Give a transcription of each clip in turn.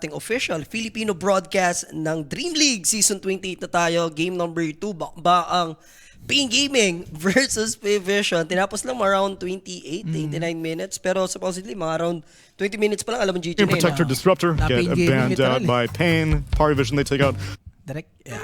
ating official Filipino broadcast ng Dream League Season 28 na tayo. Game number 2 ba ang Pain Gaming versus Vision. Tinapos lang around 29 minutes. Pero supposedly mga around 20 minutes pa lang, alam mo GG Team na yun. Protector Disruptor get banned out by Pain. Power Vision they take out. Direct, yeah.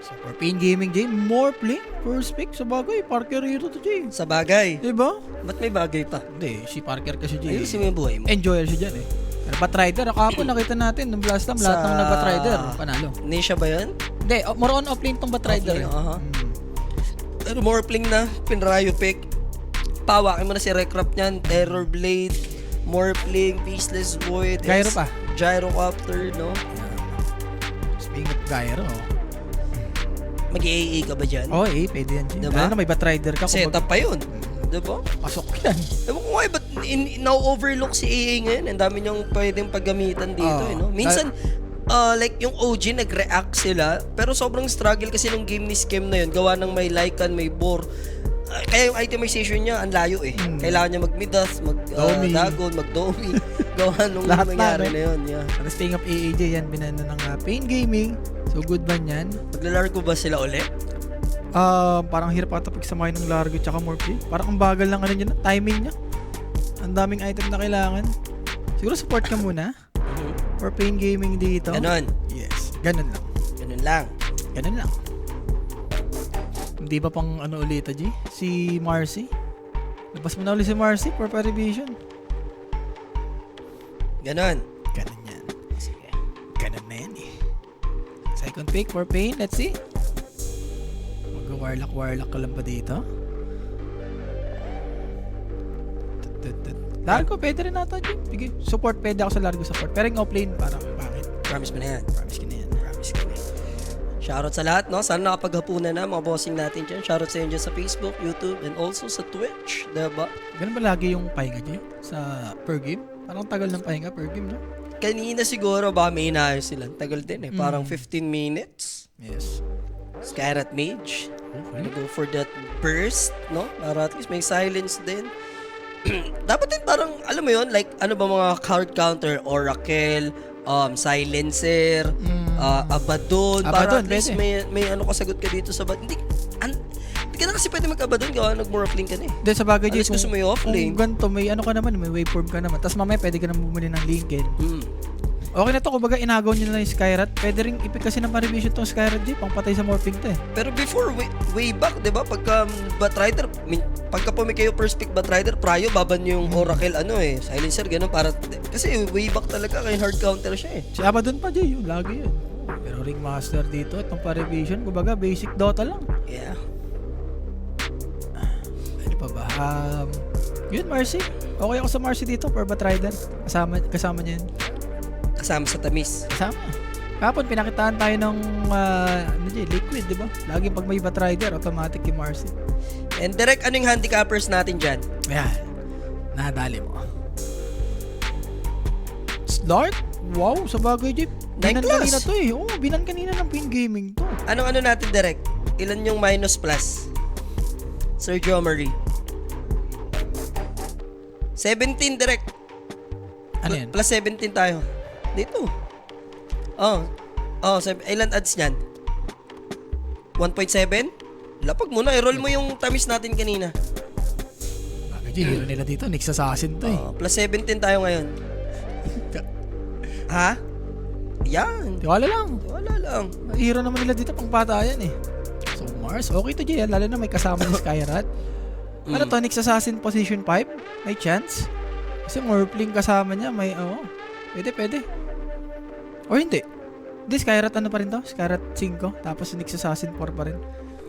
So for Pain Gaming, Jay, more play, first pick. Sa bagay, Parker hero to, Jay. Sa bagay. Diba? Ba't may bagay pa? Hindi, si Parker kasi, Jay. Ayusin mo yung buhay mo. Enjoyer siya dyan eh. Pero Batrider, kahapon nakita natin nung last time, lahat ng nag-Batrider, panalo. Nisha ba yun? Hindi, more on offlane tong Batrider. Pero more pling na, pinrayo pick. Pawakin mo na si Recrap niyan, Terror Blade, more pling, Peaceless Void, Gyro pa. Gyrocopter, no? Speaking of Gyro, Mag-AA ka ba dyan? oh, pwede yan. Diba? Lalo na may Batrider ka. Setup pa yun. Diba? Pasok yan. Ewan ko nga, ba't na-overlook si AA ngayon? Ang dami niyang pwedeng paggamitan dito, no? Minsan, like yung OG, nag-react sila, pero sobrang struggle kasi nung game ni Skem na yun, gawa ng may Lycan, may Boar. Kaya yung itemization niya, ang layo eh. Kailangan niya mag-Midas, mag-Dagon, mag-Domi. Gawa nung nangyari na yun. Yeah. Pero speaking of AAJ, yan, binano ng Pain Gaming. So, good ba yan? Maglalargo ba sila ulit? Parang hirap ata pagsamahin ng Largo tsaka Morphe. Parang ang bagal lang ano niya, timing niya. Ang daming item na kailangan. Siguro support ka muna. For Pain Gaming dito. Ganon. Yes, ganun lang. Ganon lang. Ganun lang. Hindi ba pang ano ulit, G? Si Marcy? Labas mo na ulit si Marcy for Parivision. Ganon. Ganun yan. Sige. Ganun na yan eh. Second pick for Pain. Let's see. Mag-warlock ka lang ba dito? Largo, pwede rin nata, G. Sige, support, pwede ako sa Largo support. Pero yung offlane, parang bakit? Promise mo na yan. Promise ko na yan. Promise ka na. Shoutout sa lahat, no? Sana nakapaghapunan na mga bossing natin dyan. Shoutout sa inyo dyan sa Facebook, YouTube, and also sa Twitch. Diba? Ganun ba lagi yung pahinga niya sa per game? Parang tagal ng pahinga per game, no? Kanina siguro baka may inayos sila. Tagal din eh. Parang 15 minutes. Yes. Skyrat Mage. Go for that burst, no? Para at least may silence din. Dapat din parang, alam mo yun, like, ano ba mga card counter, Oracle, Silencer, Abaddon, para at least may ano kasagot ka dito sa Hindi ka na kasi pwede mag-Abaddon, gawa nag-Morphling ka na eh. Then sa bagay, Unless gusto mo yung offlane. Kung ganito, may ano ka naman, may waveform ka naman. Tapos mamaya pwede ka na bumili ng Lincoln. Okay na to, kumbaga inagaw nyo na lang yung Skyrat. Pwede rin ipik kasi ng Parivision tong Skyrat, G, pang patay sa morphing to eh. Pero before, way back, di ba? Pagka Batrider, pagka pumi kayo first pick Batrider, prayo, baban nyo yung Oracle, Silencer, gano'n, para, kasi way back talaga, kaya hard counter siya eh. Si Abaddon pa, G, yung lagi yun. Pero Ringmaster dito, itong Parivision, kumbaga basic Dota lang. Yeah. Ano pa ba? Yun, Marcy. Okay ako sa Marcy dito, for Batrider. Kasama niya yun. Kasama sa tamis. Kasama. Kapon, pinakitaan tayo ng liquid, di ba? Lagi pag may Batrider, automatic yung Marcy. And direct, ano yung handicappers natin dyan? Ayan. Nadali mo. Slart? Wow, sa bagay, Jeep. Binan kanina to eh. Oo, binan kanina ng Pain Gaming to. Anong natin direct? Ilan yung minus plus? Sir Jomery. 17 direct. Ano yan? Plus 17 tayo. Dito. Ilan adds niyan? 1.7? Lapag muna, i-roll mo yung tamis natin kanina. Bagay, Jeep. Hero nila dito. Nix Assassin to eh. Plus 17 tayo ngayon. Ha? Yan. Tiwala lang. Wala lang. Hero naman nila dito pang patayan eh. So Mars, okay to Jay. Lalo na may kasama ni Skyrat. Ano to, Nix Assassin position 5? May chance? Kasi Morphling kasama niya. May, pwede. O hindi. Hindi, Skyrat ano pa rin to? Skyrat 5. Tapos Nix Assassin 4 pa rin.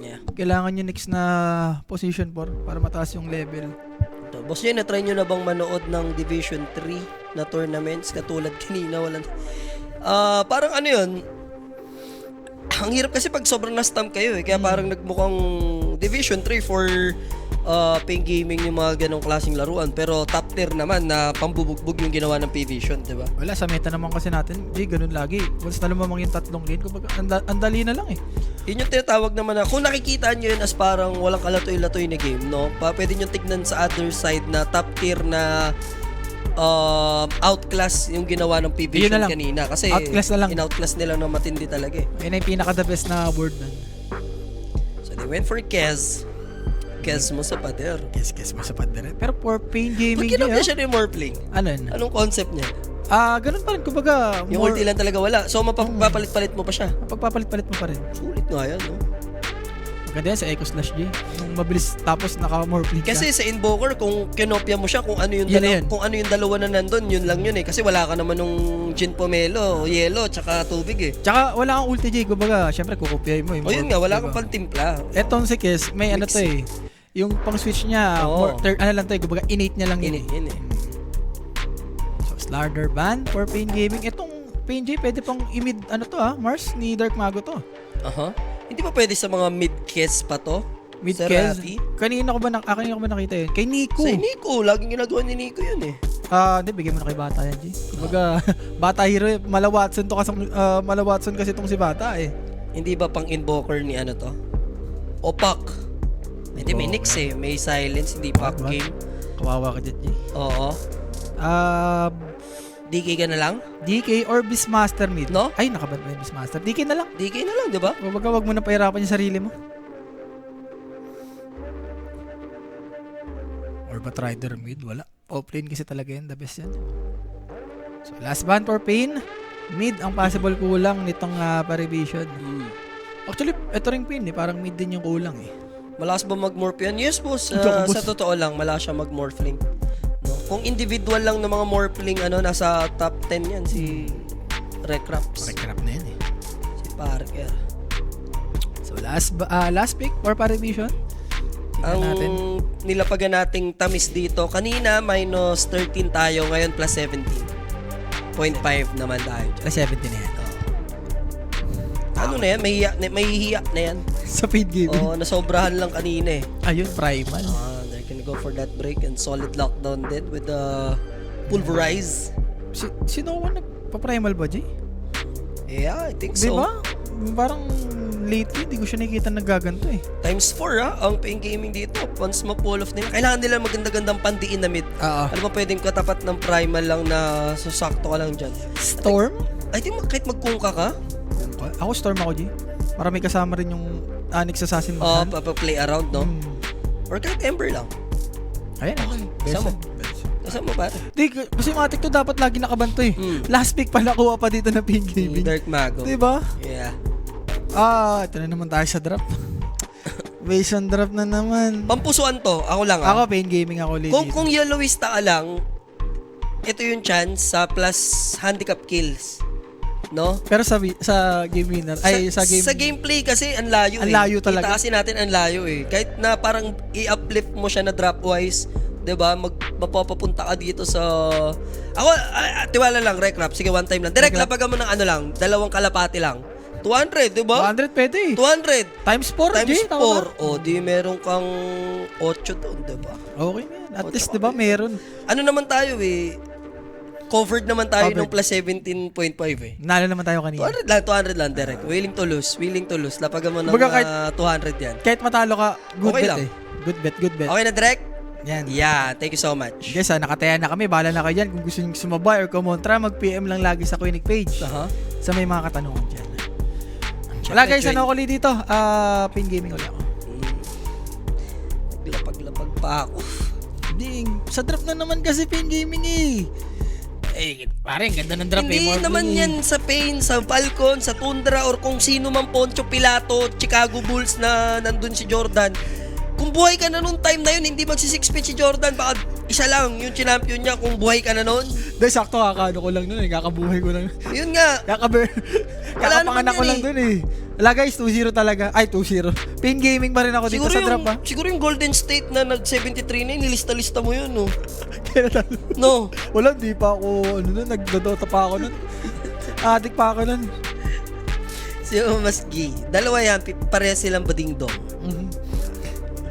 Yeah. Kailangan yung Nix na position 4 para mataas yung level. Boss Jay, na-try nyo na bang manood ng Division 3 na tournaments? Katulad kanina, walang... parang ano yun, ang hirap kasi pag sobrang na-stump kayo eh. Kaya parang nagmukhang Division 3 for Pain Gaming yung mga ganong klaseng laruan. Pero top tier naman na pambubugbog yung ginawa ng P-Vision, diba? Wala, sa meta naman kasi natin, Jay, ganun lagi. Once na lumamang yung 3 lane, kumbaga, andali na lang eh. Yun yung tinatawag naman na, kung nakikita nyo yun as parang walang kalatoy-latoy na game, no? Pwede nyo tignan sa other side na top tier na outclass yung ginawa ng Yun PVision na lang. kanina. Kasi Outclass na lang. in-outclass nila na matindi talaga eh. Yun na yung pinaka-the best na word nun. So they went for Kez. Kez mo sa pader. Yes, mo sa pader. Pero for Pain Ba't Gaming kinopya niya, siya ni Morphling? ano yun? Anong concept niya? Ganun pa rin. Kumbaga, Yung ulti lang talaga wala. So mapapalit-palit mo pa siya. pagpapalit-palit mo pa rin. Sulit nga yan, no? Maganda yan sa Echo Slash J. Yung mabilis tapos naka-more plate ka. Kasi sa Invoker, kung kinopya mo siya, kung ano yung Yun na yun. kung ano yung dalawa na nandun, yun lang yun eh. Kasi wala ka naman nung Gin Pomelo, Yellow, tsaka tubig eh. Tsaka wala kang ulti J. Kumbaga, syempre kukopyahin mo. O yun nga, wala diba? kang pantimpla. Etong si Kes, may ano to eh. Yung pang switch niya, Oo. ano lang to eh. Kumbaga, innate niya lang yun eh. Yun eh. So, Slardar ban for Pain Gaming. Etong Pain J, pwede pang i-mid, ano to Mars, ni Dark Mago to. Aha. Hindi pa pwede sa mga mid-kiss pa to? Mid Sir Kes. Rafi? Kanina ko ba nakita yun? Kay Nico. Sa Nico, laging ginagawa ni Nico yun eh. Hindi, bigyan mo na kay Bata yan, G. Kumbaga, Bata hero, Mala Watson to kasi, Mala Watson kasi tong si Bata eh. Hindi ba pang invoker ni ano to? Opak. Hindi, may nix eh. May silence, hindi pack Diba? game. Kawawa ka dyan, G. Oo. DK ka na lang? DK or Beastmaster mid. No? Ay, nakaban mo yung Beastmaster. DK na lang. DK na lang, di ba? Kumbaga, wag mo na pahirapan yung sarili mo. Or ba Rider mid? Wala. Offlane kasi talaga yan. The best yan. So, last ban for Pain. Mid ang possible kulang nitong Parivision. Actually, ito ring Pain eh. Parang mid din yung kulang eh. Malakas ba mag-morph yan? Yes, boss. Ito, boss. Sa totoo lang, malakas siya mag-morphling. No? Kung individual lang ng mga morphling, nasa top 10 yan, si Recraps. Recrap na yan eh. Si Parker. So, last pick for Parivision. Tingnan Ang natin. nilapagan nating tamis dito, kanina minus 13 tayo, ngayon plus 17.5 naman tayo dyan. Plus 17 na yan. Ano na yan? May hiya na yan. Sa paid gaming. Oo, nasobrahan lang kanina eh. Ayun, primal. They're gonna go for that break and solid lockdown din with the pulverize. Si Noah nagpa-primal ba, Jay? Yeah, I think so. Diba? Parang lately, di ko siya nakikita nagaganto eh. Times 4 ang pain gaming dito. Once ma-pull off nila, kailangan nila maganda-gandang pandiin na mid. Ano ba pwedeng katapat ng primal lang na susakto ka lang dyan? Storm? I think kahit magkungka ka, Ako Storm ako, Jay. Para may kasama rin yung Onyx Assassin mo. play around, no? Or kahit Ember lang. Ayan, okay. Kasama. Kasama pare. Di, kasi matik to dapat lagi nakabanto eh. Last pick pa nakuha pa dito na Pain Gaming. Dark Mago. Diba? Yeah. Ito na naman tayo sa drop. Based on drop na naman. Pampusuan to, ako lang Ako, Pain Gaming ako legit. Kung Yellowista ka lang, ito yung chance sa plus handicap kills. No? Pero sa game winner, sa gameplay kasi ang layo ang layo talaga. Itaasin natin ang layo eh. Kahit na parang i-uplift mo siya na drop wise, 'di ba? Mapapapunta ka dito sa ako tiwala lang Recrap. Sige, one time lang. Direct lapagan mo ng ano lang, dalawang kalapati lang. 200, 'di ba? 200 pwede eh. 200 Times 4, times Jay, tama 4. O di meron kang 8 doon, 'di ba? Okay na yan. At least, di ba, meron. Ano naman tayo eh? Covered naman tayo ng plus 17.5 eh. Nalo naman tayo kanina. 200 lang direct. Willing to lose. Lapagan mo ng Baga 200 yan. Kahit matalo ka, good Okay bet lang. eh. Good bet. Okay na direct? Yan. Yeah, thank you so much. Guys, nakataya na kami. Bahala na kayo dyan. Kung gusto nyo sumabay or kumontra, mag-PM lang lagi sa Quinic page. Sa may mga katanungan dyan. Wala guys, ano ako ulit dito? Pain Gaming ulit ako. Naglapag-lapag pa ako. Hindi, sa drop na naman kasi Pain Gaming eh. Pare, ang ganda ng drop Hindi naman yan sa Pain, sa Falcon, sa Tundra, or kung sino man Poncho Pilato, Chicago Bulls na nandun si Jordan. Kung buhay ka na nung time na yun, hindi magsi-6-pitch si Jordan, baka isa lang yung champion niya kung buhay ka na nun. Dahil sakto kakano ko lang nun eh. Kakabuhay ko lang. Yun nga. Kakapanganak ko lang dun eh. Wala guys, 2-0 talaga. Ay, 2-0. Pain Gaming pa rin ako dito sa drop ha. Siguro yung Golden State na nag-73 na yun, nilista-lista mo yun, no? Kaya talo. No. Wala, di pa ako, nagdodota pa ako nun. Adik pa ako nun. Si Mas G. Dalawa yan, pareha silang bading-dong.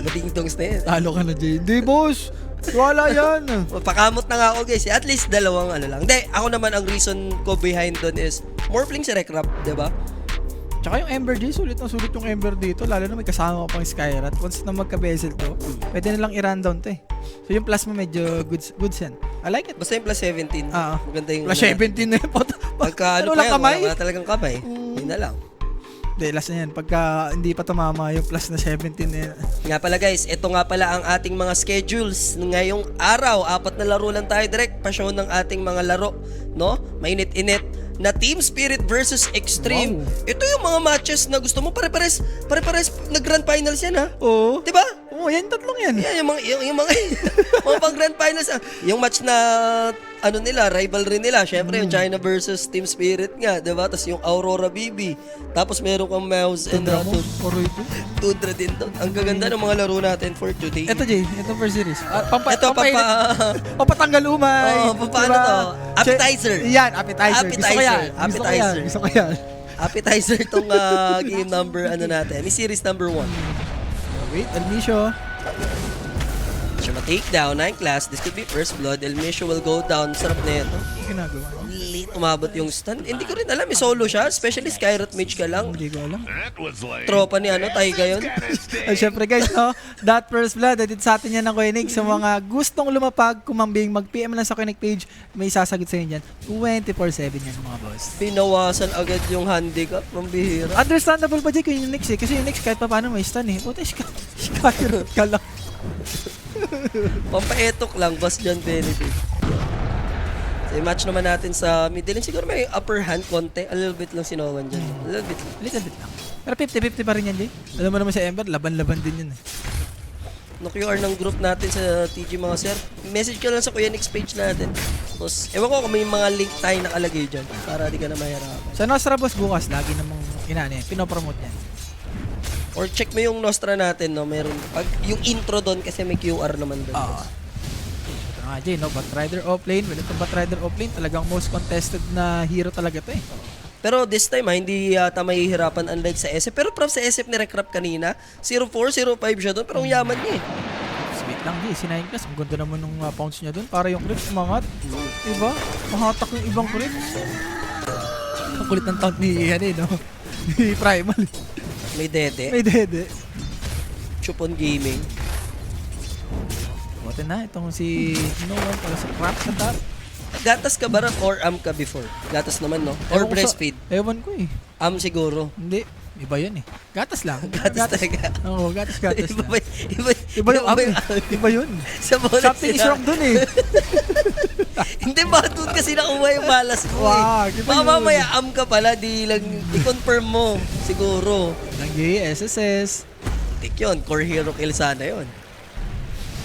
Bading-dongs na yan. Talo ka na, Jay. Hindi, boss. Wala yan. Pakamot na nga ako, guys. At least dalawang ano lang. Hindi, ako naman ang reason ko behind doon is morphling si Recrap, diba? Tsaka yung Ember J, sulit na sulit yung Ember dito. Lalo na may kasama pang Skyrat. Once na magka-bezel to, pwede na lang i-rundown to eh. So yung plus mo medyo goods yan. I like it. Basta yung plus 17. Oo. Maganda yung... Plus 17 na yun. Pagka ano Ano pa lang yan, kamay? wala talagang kamay. Yun na lang. Hindi, last na yan. Pagka hindi pa tumama yung plus na 17 na yan. Nga pala guys, ito nga pala ang ating mga schedules ngayong araw. 4 na laro lang tayo direct pa-show ng ating mga laro, no? Mainit-init na Team Spirit versus Extreme. Wow. Ito yung mga matches na gusto mo pare-pares nag-grand finals yan ha. Oo. 'Di ba? Oo, yan tatlong yan. Yan yung mga mga pang grand finals. Yung match na ano nila, rivalry nila. Syempre yung China versus Team Spirit nga, 'di ba? Tapos yung Aurora BB. Tapos meron kang Mouse and Tundra mo. Oroy ito. Tundra din doon. Ang gaganda ng mga laro natin for today. Ito, Jay. Ito first series. Papatanggal umay. paano to? Appetizer. Yan, appetizer. Gusto ko yan. Appetizer. Gusto ko yan. Appetizer tong game number ano natin. Ni series number 1. Wait, Almisio. Siya ma-takedown, 9 class. This could be first blood. El Misho will go down. Sarap na ito. Ano ginagawa? Late umabot yung stun. Hindi ko rin alam. Solo siya. Especially Skyrat Mage ka lang. Hindi ko alam. Tropa ni Taiga yun. Ay, syempre guys, no? That first blood, edit sa atin yan ng Koenig. Sa mga gustong lumapag, kumambing, mag-PM lang sa Koenig page, may sasagot sa inyo dyan. 24/7 yan mga boss. Pinawasan agad yung handicap. Mambihira. Understandable pa dyan kung yung next eh. Kasi yung next kahit pa paano may stun eh. Puta, Skyrat ka lang. Pampaetok lang. Boss John Benedict. So, yung match naman natin sa middle lane, siguro may upper hand konti. A little bit lang si Nowan dyan. A little bit lang. Little bit lang. Pero 50-50 pa rin yan, Jay. Alam mo naman sa Ember, laban-laban din yun eh. No QR ng group natin sa TG mga sir. Message ka lang sa Kuya Nix page natin. Tapos, ewan ko kung may mga link tayo nakalagay dyan para di ka na mahirapan. Sa Nostra Boss bukas, lagi namang pinopromote yan. Or check mo yung Nostra natin, no? Meron, pag, yung intro doon kasi may QR naman doon. Ito nga, Jay, no? Batrider offlane. Well, itong Batrider offlane, talagang most contested na hero talaga to eh. Pero this time hindi yata mahihirapan unlike sa SF. Pero prof sa SF ni Recrap kanina, 04, 05 siya doon, pero ang yaman niya eh. Sweet lang, Jay. Si 9 class, ang ganda naman ng pounds niya doon. Para yung creeps umangat. Diba? Mahatak yung ibang creeps. Ang kulit ng taunt ni no? Ni Primal. May dede. May dede. Chupon Gaming. Buti na, itong si Noah para sa crack sa top. Gatas ka ba or am ka before? Gatas naman, no? Or breastfeed? Ewan ko eh. Am siguro. Hindi. Iba yun eh. Gatas lang. Gatas talaga. Oo, gatas Iba, lang. iba Iba yung am eh. Iba yun. Sa bonus Something is wrong dun eh. Hindi ba doon kasi nakuha yung malas mo Wag, eh. iba Baka yun. mamaya am ka pala, i-confirm mo. Siguro. Nag-J, SSS. Tik yun, core hero kill sana yun.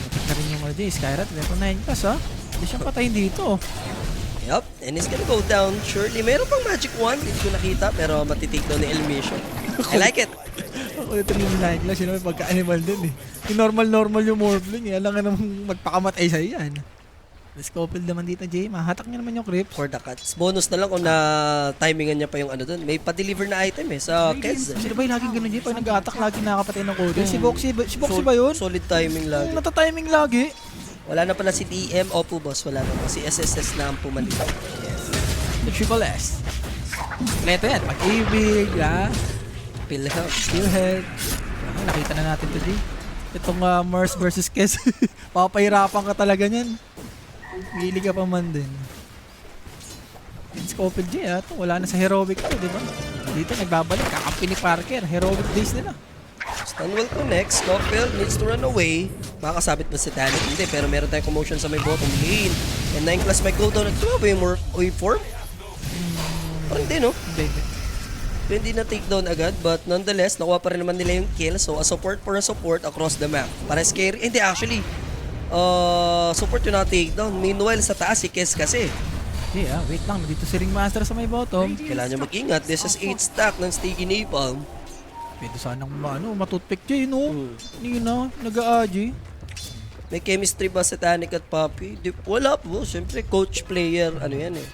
Matik na rin yung Skyrat. Level 9 plus ha. Hindi siyang patayin dito. Yup, and it's gonna go down surely. Meron pang magic wand, hindi ko nakita, pero matitake daw ni El Misho. I like it. Ako ito yung 9 class. Yun naman pagka-animal din eh. Yung normal yung Morphling eh. Alam nga namang magpakamatay sa'yo yan. Scopel naman dito, Jay. Mahatak niya naman yung creeps. For the cuts. Bonus na lang kung na timingan niya pa yung ano dun. May pa-deliver na item eh sa Keds. Sino ba yung laging ganun, Jay? Pag nag-attack, laging nakakapatay ng code. Si Boxy ba yun? Solid timing lagi. Natatiming lagi. Wala na pala si DM, Oppo boss. Wala na pa. Si SSS na ang pumalit. Yes. The Triple S. Kompleto yan. Pag-ibig, ha? Pilhelm. Steelhead. Nakita na natin to, Jay. Itong Mars versus Kes. Papahirapan ka talaga niyan. Gili ka pa man din. Scopel J, ha? Wala na sa heroic to, di ba? Dito, nagbabalik. Kakampi ni Parker. Heroic days nila. Stun will connect. Scofield needs to run away. Makakasabit ba si Tanit? Hindi, pero meron tayong commotion sa may bottom lane. And 9 class might go down. Ito ba yung waveform? Parang hindi, no? Hindi. Pero hindi na take down agad. But nonetheless, nakuha pa rin naman nila yung kill. So, a support for a support across the map. Para scary. Hindi, actually. Support yung na-take down. Meanwhile, sa taas, si Kes kasi. Yeah, wait lang. Dito si Ringmaster sa may bottom. Kailangan nyo mag-ingat. This is 8 stack ng Sticky Napalm. Pwede sanang matutpick Jay, no? Hindi na, nag-a-Jay. May chemistry ba sa Tanik at Papi? Wala po. Siyempre, coach, player, ano yan eh.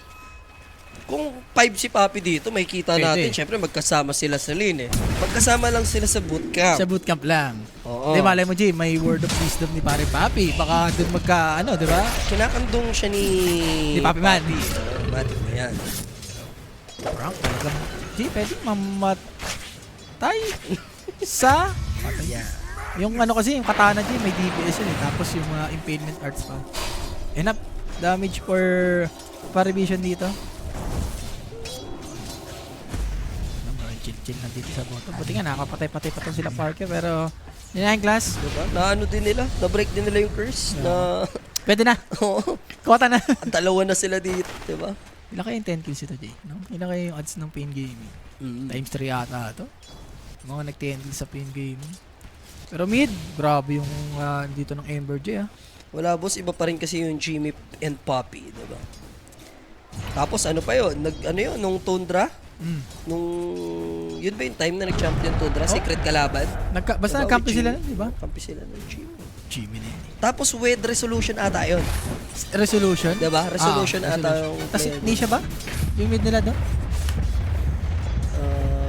Kung 5 si Papi dito, may kita natin. Siyempre, magkasama sila sa lane eh. Magkasama lang sila sa bootcamp. Sa bootcamp lang. Oo. Di, malay mo, Jay, may word of wisdom ni Pare Papi. Baka dun di ba? Kinakandong siya ni Papi Man. Matik na yan. Frank, talagang, Jay, pwede mamatay sa... Yeah. Yung kasi, yung katana, Jay, may DPS yun eh. Tapos yung mga impalement arts pa. damage for Parivision dito. Chill lang dito sa bottom. Buti nga nakapatay-patay pa sila Parker pero yun glass. Diba? Na ano din nila, na-break din nila yung curse na Pwede na. Oo. Kota na. Ang dalawa na sila dito, diba? Ilan kayo yung 10 kills ito, Jay? No? Ilan kayo yung odds ng Pain Gaming? Times 3 ata ito. Mga nag-10 kills sa Pain Gaming. Pero mid, grabe yung dito ng Ember, Jay. Wala boss, iba pa rin kasi yung Jimmy and Poppy, diba? Tapos ano pa yun? Ano yun? Nung Tundra? Nung... Yun ba yung time na nag-champion Tundra? Secret kalaban? Basta Diba, nagkampi with sila, Jimmy? di ba? Kampi sila ng Jimmy. Jimmy na yun. Tapos with Resolution ata yun. Resolution? Diba? Resolution ata yung... Tapos ni siya ba? Yung mid nila doon?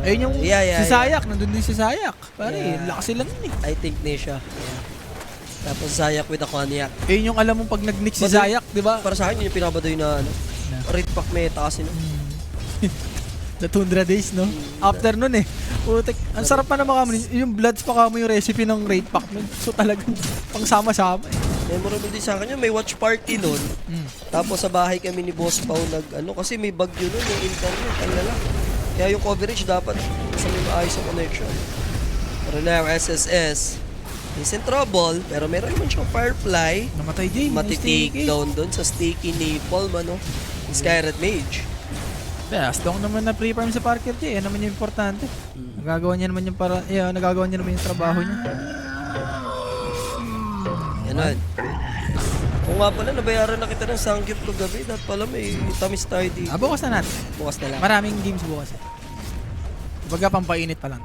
Ayun yung yeah, si Zayak. Nandun din si Zayak. Pare, lakas sila nun eh. I think Nisha. Yeah. Tapos Zayak with a cognac. Ayun yung alam mo pag nag-nick si Zayak, di ba? Para sa akin, yun yung pinabadoy na ano. Red pack meta kasi no. The Tundra days, no? After nun eh. Putek. Ang sarap pa naman kami. Yung Bloods pa kamo yung recipe ng raid pack nun. So talagang pang sama-sama eh. Memorable din sa akin yun. May watch party nun. Tapos sa bahay kami ni Boss Pao kasi may bagyo nun yung internet. Ang lala. Kaya yung coverage dapat sa may maayos ang connection. Pero now, SSS is in trouble. Pero meron naman siyang Firefly. Namatay Jay. Matitake down dun sa sticky ni Palma, no? Skyred Mage. As long naman na pre-farm sa Parker Jay. Yan naman yung importante. Nagagawa niya naman yung nagagawa niya naman yung trabaho niya. Yan. Kung nga pala, nabayaran na kita ng sanggip ko gabi. Dapat pala may tamis tayo dito. Bukas na natin. Bukas na lang. Maraming games bukas eh. Baga pampainit pa lang.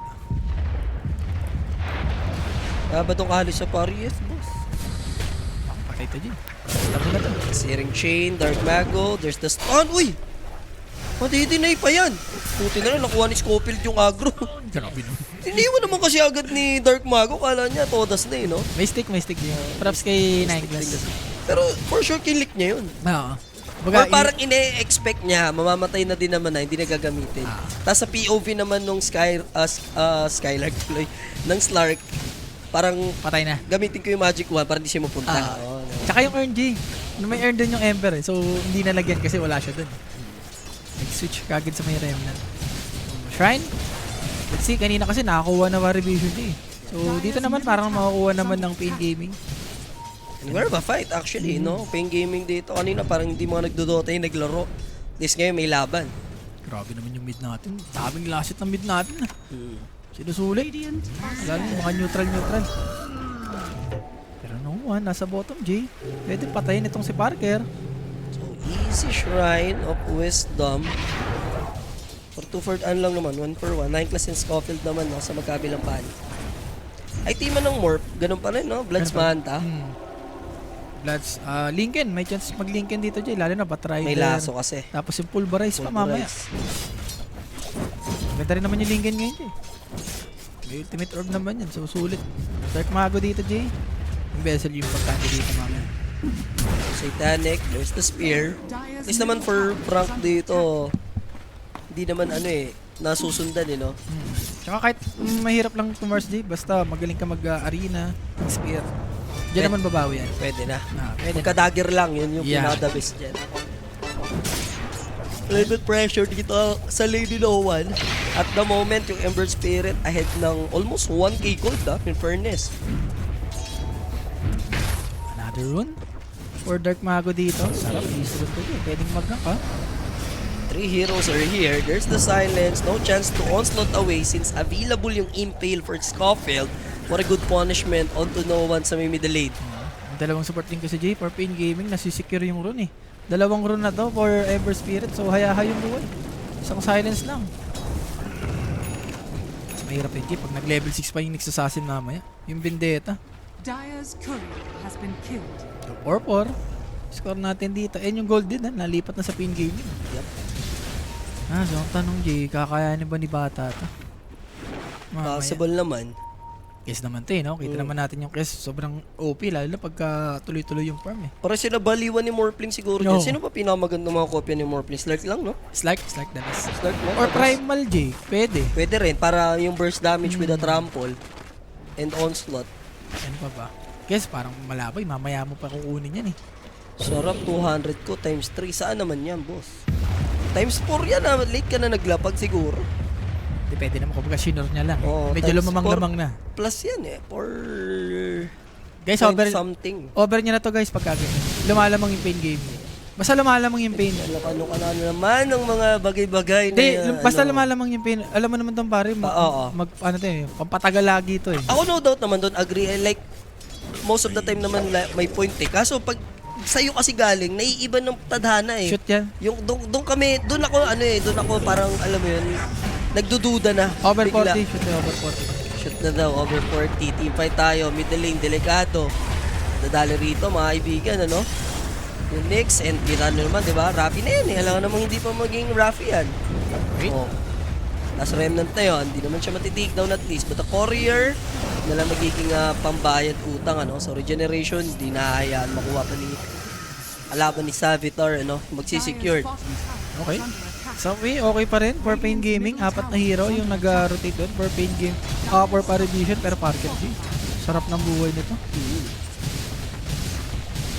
Ba itong kahalis sa Paris, boss? Patay ito Jay. Tabi na to. Searing Chain, Dark Mago, there's the stun. Uy! Madidinay pa yan. Puti na lang, nakuha ni Scofield yung aggro. Grabe naman. Iniwan naman kasi agad ni Dark Mago. Kala niya, todas na eh, no? May stick din. Props kay Nine Glass. Pero for sure, kinlik niya yun. Oo. Or parang ine-expect niya, mamamatay na din naman na, hindi na gagamitin. Tapos sa POV naman nung Skylark tuloy, ng Slark, parang patay na. gamitin ko yung Magic Wand para hindi siya mapunta. No. Tsaka yung earn G. May earn din yung Ember eh. So hindi nalagyan kasi wala siya dun. Nag-switch kagad sa may Remnant. Shrine? Let's see, kanina kasi nakakuha na Parivision G. So dito naman parang makakuha naman ng Pain Gaming. And we're a fight actually, no? Pain Gaming dito. Kanina parang hindi mga nagdodota yung naglaro. This ngayon may laban. Grabe naman yung mid natin. Daming lasit ng mid natin. Sinusulit. Lalo mga neutral. Pero no, nasa bottom J. Pwede patayin itong si Parker. So easy Shrine of Wisdom. For 2 for ano lang naman, 1 for 1. 9 class and Scofield naman, no? Sa magkabilang panig. Ay, teaman ng Morph. Ganun pa rin, no? Bloods Manta. Bloods, Lincoln, may chance mag-Lincoln dito Jay, lalo na Batrider. May laso kasi. Tapos yung Pulverize pa mamaya. Ganda rin naman yung Lincoln ngayon Jay. May ultimate orb naman yan, so sulit. Dark Mago dito Jay. Yung Vessel yung pagkante dito mamaya. Satanic, there's the Spear. At least naman for Frank dito, hindi naman nasusundan no? Tsaka kahit mahirap lang tumars Jay, basta magaling ka mag-arena, Spear. Diyan naman babawi yan. Pwede na. Pwede Magka-dagger lang, yun yung Yeah. pinaka-the-best dyan. A little bit pressure dito sa Lady No One. At the moment, yung Ember Spirit ahead ng almost 1k gold, in fairness. Another rune for Dark Mago dito. Sarap, easy rune to Jay. Pwedeng mag-gank ha. 3 heroes are here. There's the Silence. No chance to onslaught away since available yung Impale for Scofield. What a good punishment onto No One sa may middle lane. Dalawang support din kasi Jay for Pain Gaming. Nasisecure yung rune eh. Dalawang rune na to for Ember Spirit. So hayaha yung rune. Isang silence lang. Mas mahirap yun Jay pag nag-level 6 pa yung next assassin mamaya. Yung Vendetta. Dire's courier has been killed. 4-4. Score natin dito. And yung gold din nalipat na sa Pain Gaming. Yep. So ang tanong Jay, kakayanin ba ni Bata to? Mamaya. Possible naman. Kes naman to no? Kita naman natin yung Kes sobrang OP lalo na pagka tuloy-tuloy yung farm eh. Para sila baliwan ni Morphling siguro No. dyan. Sino pa pinakamagandang mga kopya ni Morphling? Slark lang, no? It's like the best. Slark lang. Or Tapos, Primal J, pwede. pwede rin, para yung burst damage with a trample and onslaught. Ano pa ba? Kes parang malaboy, mamaya mo pa kukunin yan eh. Sarap, 200 ko times 3. Saan naman yan, boss? Times 4 yan ah. Late ka na naglapag siguro. Depende naman kung baga shinor niya lang. Oo, Medyo times lumamang-lamang na. Plus yan eh. For Guys, point over something. niya na to guys pagka ganyan. Lumalamang yung pain game. Basta lumalamang yung pain. Ano ka na naman ng mga bagay-bagay na Hindi, yan, basta ano. lumalamang yung pain. Alam mo naman tong pare, Oo. ano to eh, pampatagal lagi to eh. Ako no doubt naman doon, agree. Like, most of the time naman may point eh. Kaso pag sa'yo kasi galing, naiiba ng tadhana eh. Shoot yan. Yung doon kami, doon ako parang alam mo yun, nagdududa na. Over bigla. 40, shoot na over 40. Shoot na daw, over 40. Team fight tayo, middle lane, delikado. Dadali rito, mga kaibigan, ano? Yung next, and kita nyo naman, di ba? Rafi na yan eh. Alam namang hindi pa maging Rafi yan. Wait. Oh. Last remnant na yun, hindi naman siya matitik down at least. But the courier, na lang magiging pambayad utang, ano? So regeneration, hindi nahahayaan makuha pa ni alaban ni Savitar, ano? Magsisecure. Dire's bottom tower Okay. is under attack. So, okay pa rin. For Pain Gaming, 4 na hero yung nag-rotate doon. For Pain Game, for Paravision, pero Parker G. Sarap ng buhay nito.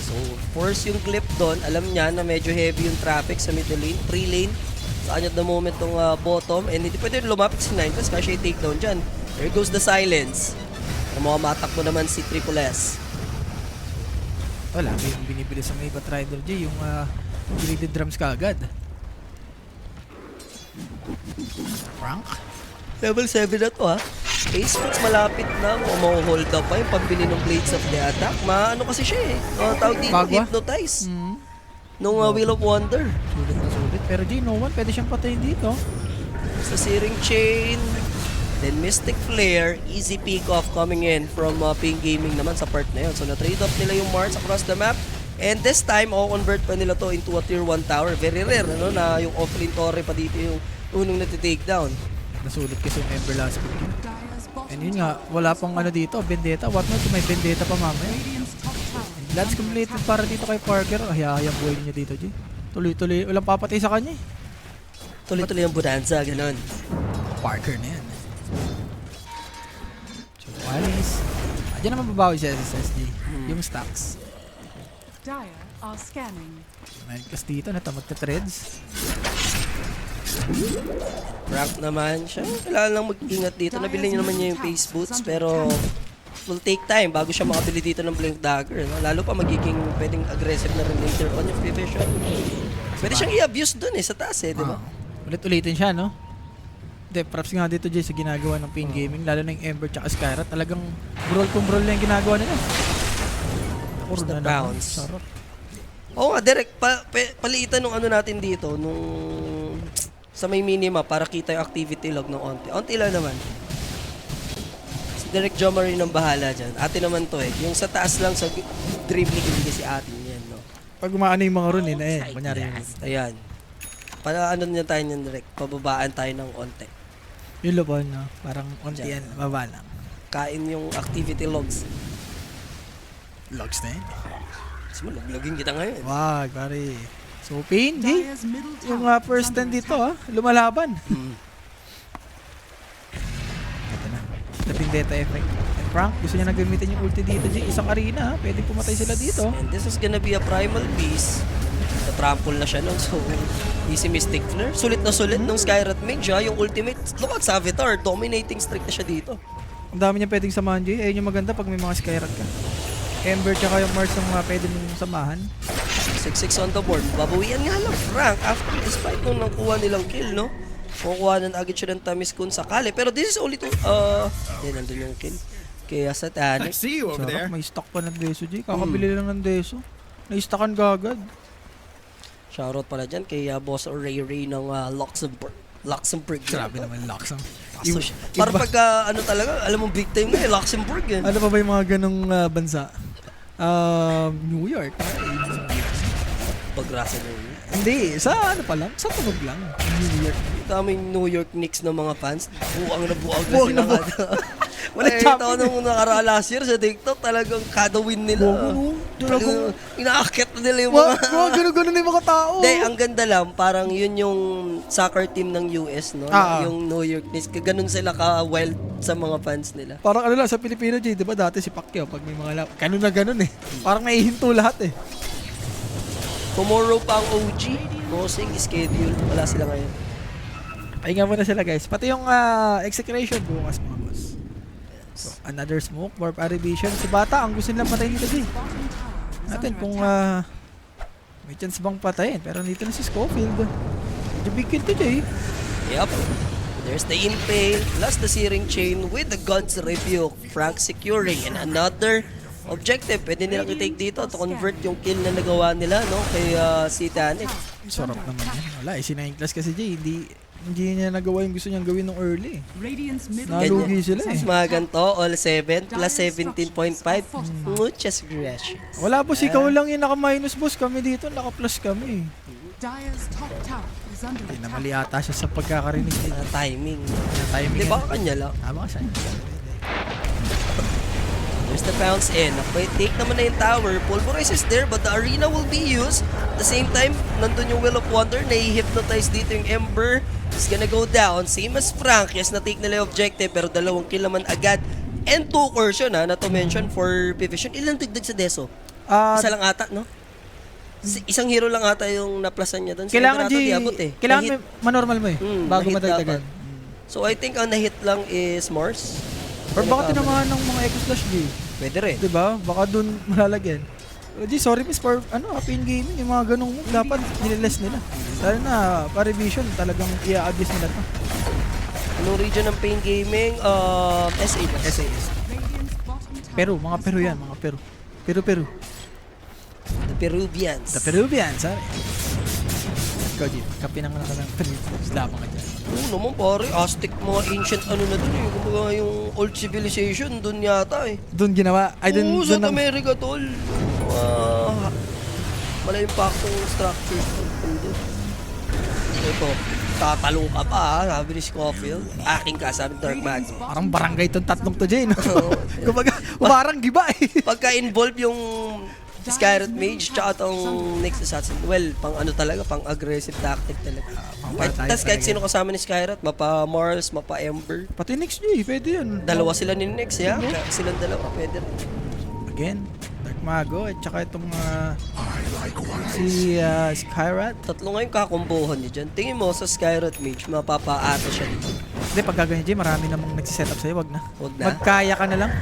So, force yung clip doon. Alam niya na medyo heavy yung traffic sa middle lane, 3 lane. Saan at the moment tong bottom. And hindi pwede lumapit si Ninetales kasi yung takedown dyan. There goes the silence. Matakbo naman si Triple S. Wala, may binibili sa mga iba Rider J, yung graded drums ka agad. Frank? Level 7 na to ha. Ace Fox malapit na. Hold up pa yung pambili ng Blades of the Attack. Maano kasi siya eh. Tawag dito, Bagwa? hypnotize. Mm. Nung Wheel of Wonder. Sulit na sulit. Pero J, no one, pwede siyang patayin dito. Sa Searing Chain. Then Mystic Flare, easy pick off coming in from Pain Gaming naman sa part na yun. So na-trade off nila yung Mars across the map. And this time, convert pa nila to into a tier 1 tower. Very rare, ano, na yung offlane torre pa dito yung unang nati-take down. Nasulit kasi yung Ember last week. Dire's bottom And yun nga, wala pang ano dito, Vendetta. What not, may Vendetta pa mamaya. Radiant's top tower. That's completed para dito kay Parker. Hayahayang buhay niya dito, J. Tuloy-tuloy, walang papatay sa kanya eh. Tuloy-tuloy yung bonanza, ganun. Parker na yan. So, Alice. Diyan naman babawi siya sa SSG. Yung stacks. Dire are scanning. May kas dito, natamag na threads. Rank naman siya. Kailangan lang mag-ingat dito. Nabili niya naman niya yung face boots pero will take time bago siya makabili dito ng Blink Dagger. No? Lalo pa magiging pwedeng aggressive na rin later on yung Vision. Pwede siyang i-abuse dun eh, sa taas eh, di ba? Ulit-ulitin siya, no? Hindi, props nga dito, Jay, sa ginagawa ng Pain Gaming. Lalo na yung Ember tsaka Skyrat. Talagang brawl kung brawl na yung ginagawa nila. Puro the na naman. bounce. Sarap. Oo nga, Derek, paliitan nung ano natin dito, nung sa may minima para kita yung activity log ng onti. Onti lang naman. Si Derek Jomarin ang bahala dyan. Atin naman to eh. Yung sa taas lang sa dribbling, hindi kasi atin yan, no? Pag umaano yung mga run, eh, na eh. Kunyari yun. Ayan. Para ano niya tayo niyan, Derek? Pababaan tayo ng onti. Yung lubon, no? Parang konti yan, baba lang. Kain yung activity logs. Logs na yun. Kasi malaglagin kita ngayon. Wag, pare. So, Pain, Jay. Dire's middle Yung tower first is under stand dito, attack. lumalaban. Mm. Ito na. The Vendetta effect. And Frank, gusto niya na gamitin yung ulti dito, Jay. Isang arena, ha? Pwede pumatay sila dito. And this is gonna be a primal beast. Na-trample na siya nun. So, easy Mystic Flare. Sulit na sulit nung Skyrat Mage, ha? Yung ultimate. Look at Savitar. Dominating streak na siya dito. Ang dami niya pwedeng samahan, Jay. Ayun yung maganda pag may mga Skyrat ka. Ember tsaka yung Mars ang mga pwede mong samahan. 6-6 on the board. Babawian nga lang, Frank. After, despite nung nakuha nilang kill, no? Kukuha na agad siya ng tamis kung sakali. Pero this is only to... nandun yung kill. Kaya Satanic. see you Sarap, may stock pa ng Deso, Jay. Kakabili lang ng Deso. Nai-stockan gagad. Shoutout pala dyan kay Boss Ray ng Luxembourg. Grabe naman, Lux. Para pag ano talaga, alam mo big time na eh, Luxembourg eh. Ano pa ba yung mga ganong bansa? New York. Pagrasa na yun. Hindi, sa ano pa lang? Sa tunog lang. New York. Daming New York Knicks ng mga fans. Buang na Buang na sila. Wala Wala ito nung nakaraan last year sa TikTok, talagang kada win nila. Talagang... Inaakit na nila yung Mga mga... gano'n-gano'n na yung mga tao. Hindi, ang ganda lang, parang yun yung soccer team ng US, no? Yung New York Knicks. Ganun sila ka-wild sa mga fans nila. Parang ano lang, sa Pilipino, Jay, di ba dati si Pacquiao, pag may mga ganun na ganun eh. Parang naihinto lahat eh. Tomorrow pa ang OG. Crossing schedule. Wala sila ngayon. Pahinga muna sila guys. Pati yung execution bukas mga boss. So, another smoke, warp arribation. Si Bata, ang gusto nilang patayin dito Jay. Natin kung may chance bang patayin. Pero dito na si Schofield. Medyo big kill to Jay. Yep. There's the Impale plus the Searing Chain with the God's Rebuke. Frank securing and another objective. Pwede nilang i-take dito to convert yung kill na nagawa nila no kay si Titanic. Sarap naman yan. Wala, si 9 class kasi Jay. Hindi niya nagawa yung gusto niyang gawin nung early. Radiant's middle Nalugi sila eh. Mas mga ganito, all 7 plus 17.5. Muchas gracias. Wala boss, ikaw lang yung naka-minus boss. Kami dito, naka-plus kami. Dire's top tower is under Hindi na attack. mali ata siya sa pagkakarinig din. Timing. Timing Di ba yan. kanya lang? Tama ka siya. There's the bounce in. Okay, take naman na yung tower. Pulverize is there, but the arena will be used. At the same time, nandun yung Will of Wonder. Nai-hypnotize dito yung Ember. It's gonna go down. Same as Frank. Yes, na-take nila yung objective, pero dalawang kill naman agad. And 2 cores yun, not to mention for Pivision. Ilang tigdag sa Deso? Isa lang ata, no? Isang hero lang ata yung naplasan niya doon. Kailangan kailangan Na-hit. manormal mo eh. Bago Na-hit madagdagan. dapat. So I think ang na-hit lang is Mars. Or baka tinamaan ng mga Echo Slash G. Pwede rin. Diba? Baka dun malalagyan. G, sorry miss for happy in gaming. Yung mga ganong move dapat nililes nila. Lalo na pa-revision talagang i-abuse nila to. Anong region ng Pain Gaming? SA. SAS. Radiant's bottom tower Peru, mga Peru yan, mga Peru. Peru. The Peruvians. The Peruvians, ha? Ikaw, G, kapinang ka ng Peruvians. Lamang ka dyan. Oo naman pare, Aztec mga ancient ano na dun eh. Kumbaga yung old civilization dun yata eh. Doon ginawa. Ay, doon Oo, South nang- America tol. Mala-impactong structures dun. Ito, tatalong ka pa ha, sabi ni Scofield. Aking ka, sabi ni Dark Mag. Parang barangay itong tatlong to, Jay, no? Kumbaga, parang giba eh. Pagka-involve yung Skyrat Mage tsaka tong next assassin. Well, pang ano talaga, pang aggressive tactic talaga. Tapos kahit sino kasama ni Skyrat, mapa Mars, mapa Ember. Pati next Jay, pwede yun. Dalawa sila ni Nex, ya? Silang dalawa, pwede rin. Again, Dark Mago at saka itong si Skyrat. Tatlo nga yung kakombohan niya dyan. Tingin mo sa Skyrat Mage, mapapaato siya dito. Hindi, pag gaganyan Jay, marami namang nagsiset up sa'yo, wag na. Huwag na. Magkaya ka na lang.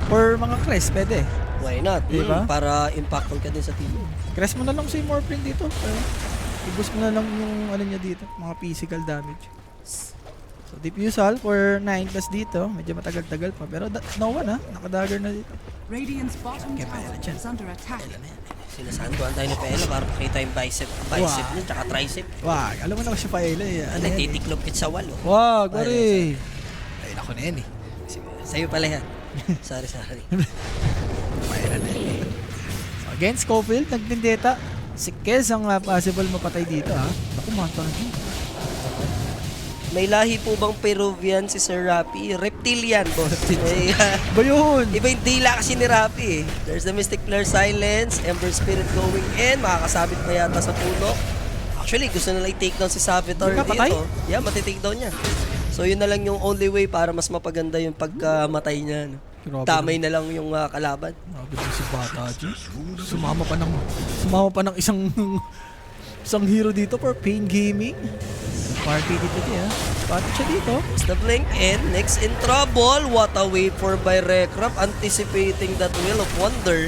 Or mga Crest, pwede. Why not? Diba? Para impactful ka din sa team. Crest mo na lang si Morphling dito. I-boost mo na lang yung ano niya dito, mga physical damage. So, diffusal for 9 plus dito. Medyo matagal-tagal pa. Pero no one ha. Nakadagger na dito. Radiant's bottom Okay, tower pala dyan. is under attack. Sinasanduan tayo ni Pela para makita yung bicep niya, tsaka tricep. Wag, alam mo na si Paela eh. Ano, titiklop kit sa wall, oh. Wag, pare. Ay, nako na yan eh. Sa'yo pala yan. Sorry. Paela na yan. So, again, Scofield, nagtindeta. Si Kez ang possible mapatay dito ha. Ako, mata na dito. May lahi po bang Peruvian si Sir Rapi? Reptilian, boss. May, Ba yun? iba yung dila kasi ni Rapi eh. There's the Mystic Flare Silence, Ember Spirit going in, makakasabit pa yata sa puno. Actually, gusto nila i-take down si Savitar Hindi ka patay? dito. Yeah, matitake down niya. So yun na lang yung only way para mas mapaganda yung pagkamatay niya. No? Grabe Tamay na lang yung kalaban. Grabe din si Bata, G. Sumama pa ng isang hero dito for Pain Gaming. Party dito niya. Party siya dito. It's the blink in, next in trouble. What a wave for by Rekrap, anticipating that Will of Wonder.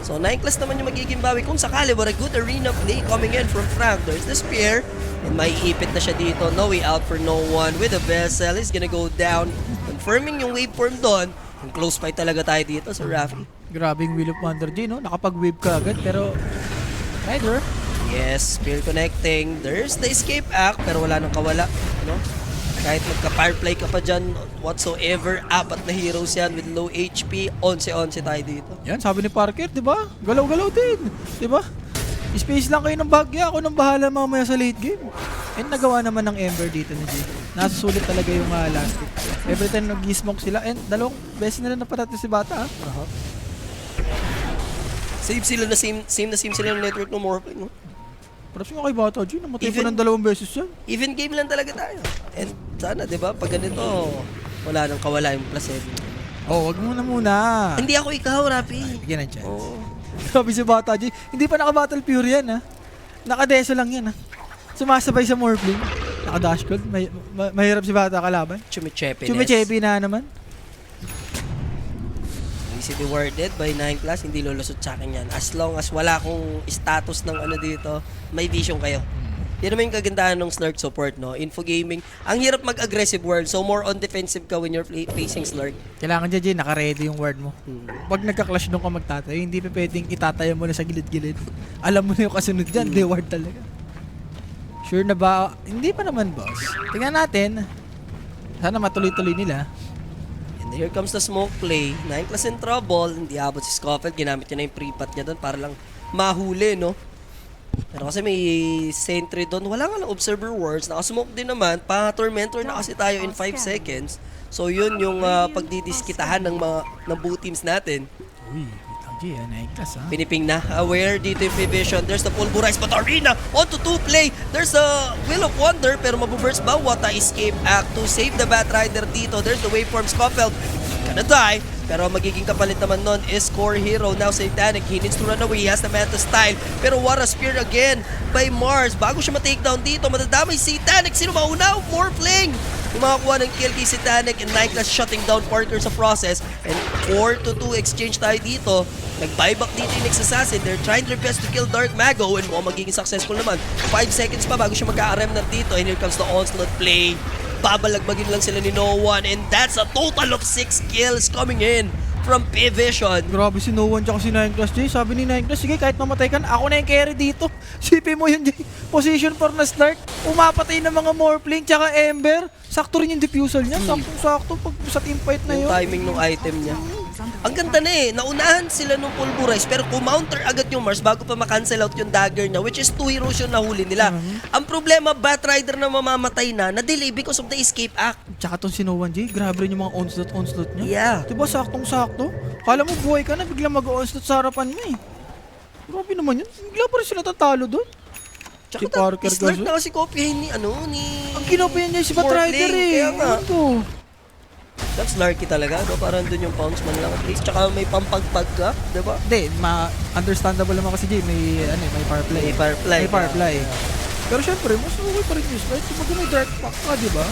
So 9 class naman yung magiging bawi kung sakali, but a good arena play coming in from Frank. There's the spear, and may ipit na siya dito. No way out for no one with a vessel. He's gonna go down, confirming yung waveform doon. Yung close fight talaga tayo dito sa Rafi. Grabing Will of Wonder, G, no? Nakapag-wave ka agad, pero Rider. Yes, spear connecting. There's the escape act, pero wala nang kawala. No? Kahit magka-fireplay ka pa dyan, whatsoever, 4 na heroes yan with low HP, 11-11 tayo dito. Yan, sabi ni Parker, di ba? Galaw-galaw din. Di ba? Space lang kayo ng bagya. Ako nang bahala mamaya sa late game. And nagawa naman ng Ember dito ni G. Nasusulit talaga yung last hit. Every time nag-smoke sila. And dalawang beses na rin napatat si Bata. Same sila ng network ng Morphling. No? Props nga kay Bata, G. Namatay Even- pa ng 2 beses yan. Even game lang talaga tayo. And sana, di ba, pag ganito, wala nang kawala yung plus 7. Oh, wag muna. Hindi ako ikaw, Rapi. Bigyan ng chance. Oo. Grabe si Bata, G. Hindi pa naka-battle pure yan, ha? Nakadeso lang yan, ha. Sumasabay sa Morphling. Naka-dash gold. Mahirap si bata kalaban. Chumichepines. Chumichebi na naman. Easily worded by 9 class, hindi lulusot sa akin yan. As long as wala akong status ng ano dito, may vision kayo. Yan naman yung kagandahan ng Slurk support, no? Info gaming, ang hirap mag-aggressive world, so more on defensive ka when you're facing Slurk. Kailangan dyan, Jay, naka-ready yung word mo. Pag nagka-clash doon ka magtatayo, hindi pa pwedeng itataya mo na sa gilid-gilid. Alam mo na yung kasunod dyan, they ward talaga. Sure na ba? Hindi pa naman, boss. Tingnan natin. Sana matuloy-tuloy nila. And here comes the smoke play. 9 class in trouble, hindi abot si Scofield, ginamit niya na yung pre-pot niya doon para lang mahuli, no? Pero kasi may sentry doon, wala nga lang observer wards, nakasmoke din naman, pa-tormentor na kasi tayo in 5 seconds. So yun yung pagdidiskitahan ng blue teams natin. Uy, bitang Jay, naigtas, ha? Piniping na, aware dito yung Vision. There's the pulverize, but Arena on to 2 play. There's a Wheel of Wonder, pero mabuburst ba? Wata escape act to save the Batrider dito. There's the waveform, Scofield gonna die. Pero magiging kapalit naman nun is Core Hero. Now Satanic, he needs to run away. He has the Manta style. Pero what a spear again by Mars. Bago siya ma-takedown dito, madadamay Satanic. Sino mauna? Morphling! Yung makakuha ng kill kay Satanic and 9 class shutting down Parker sa process. And 4-2 exchange tayo dito. Nag-buyback dito yung Next Assassin. They're trying their best to kill Dark Mago and mukhang magiging successful naman. 5 seconds pa bago siya magka-RM ng dito. And here comes the onslaught play. Babalagbagin lang sila ni No One and that's a total of 6 kills coming in from Vision. Grabe si No One tsaka si 9 Class, Jay. Sabi ni 9 Class, sige kahit mamatay ka na, ako na yung carry dito. Sipin mo yun, Jay. Position for na start. Umapatay ng mga Morphling tsaka Ember. Sakto rin yung diffusal niya. Sakto-sakto pag sa teamfight na Yung yun. timing ng item niya. Ang ganda na eh. Naunahan sila nung pulverize pero kumounter agad yung Mars bago pa ma-cancel out yung dagger niya, which is 2 heroes yung nahuli nila. Ang problema, Batrider na mamamatay na-delay because of the escape act. Tsaka tong si No One, Jay. Grabe rin yung mga onslaught niya. Yeah. Diba saktong-sakto? Kala mo buhay ka na, biglang mag-onslaught sa harapan mo eh. Grabe naman yun. Bigla pa rin sila tatalo doon. Tsaka Si Parker Slurk kasi. na kasi kopyahin ni Ang kinopihan niya si Batrider Morphling, eh. kaya nga. Ano to? That's Larky talaga, no? Parang dun yung pounds man lang at least. Tsaka may pampagpag ka, diba? Hindi, understandable naman kasi Jay, may power play. May power play. May power play. Pero syempre, mas okay pa rin yung slide. Kapag may dark pack ka, di ba?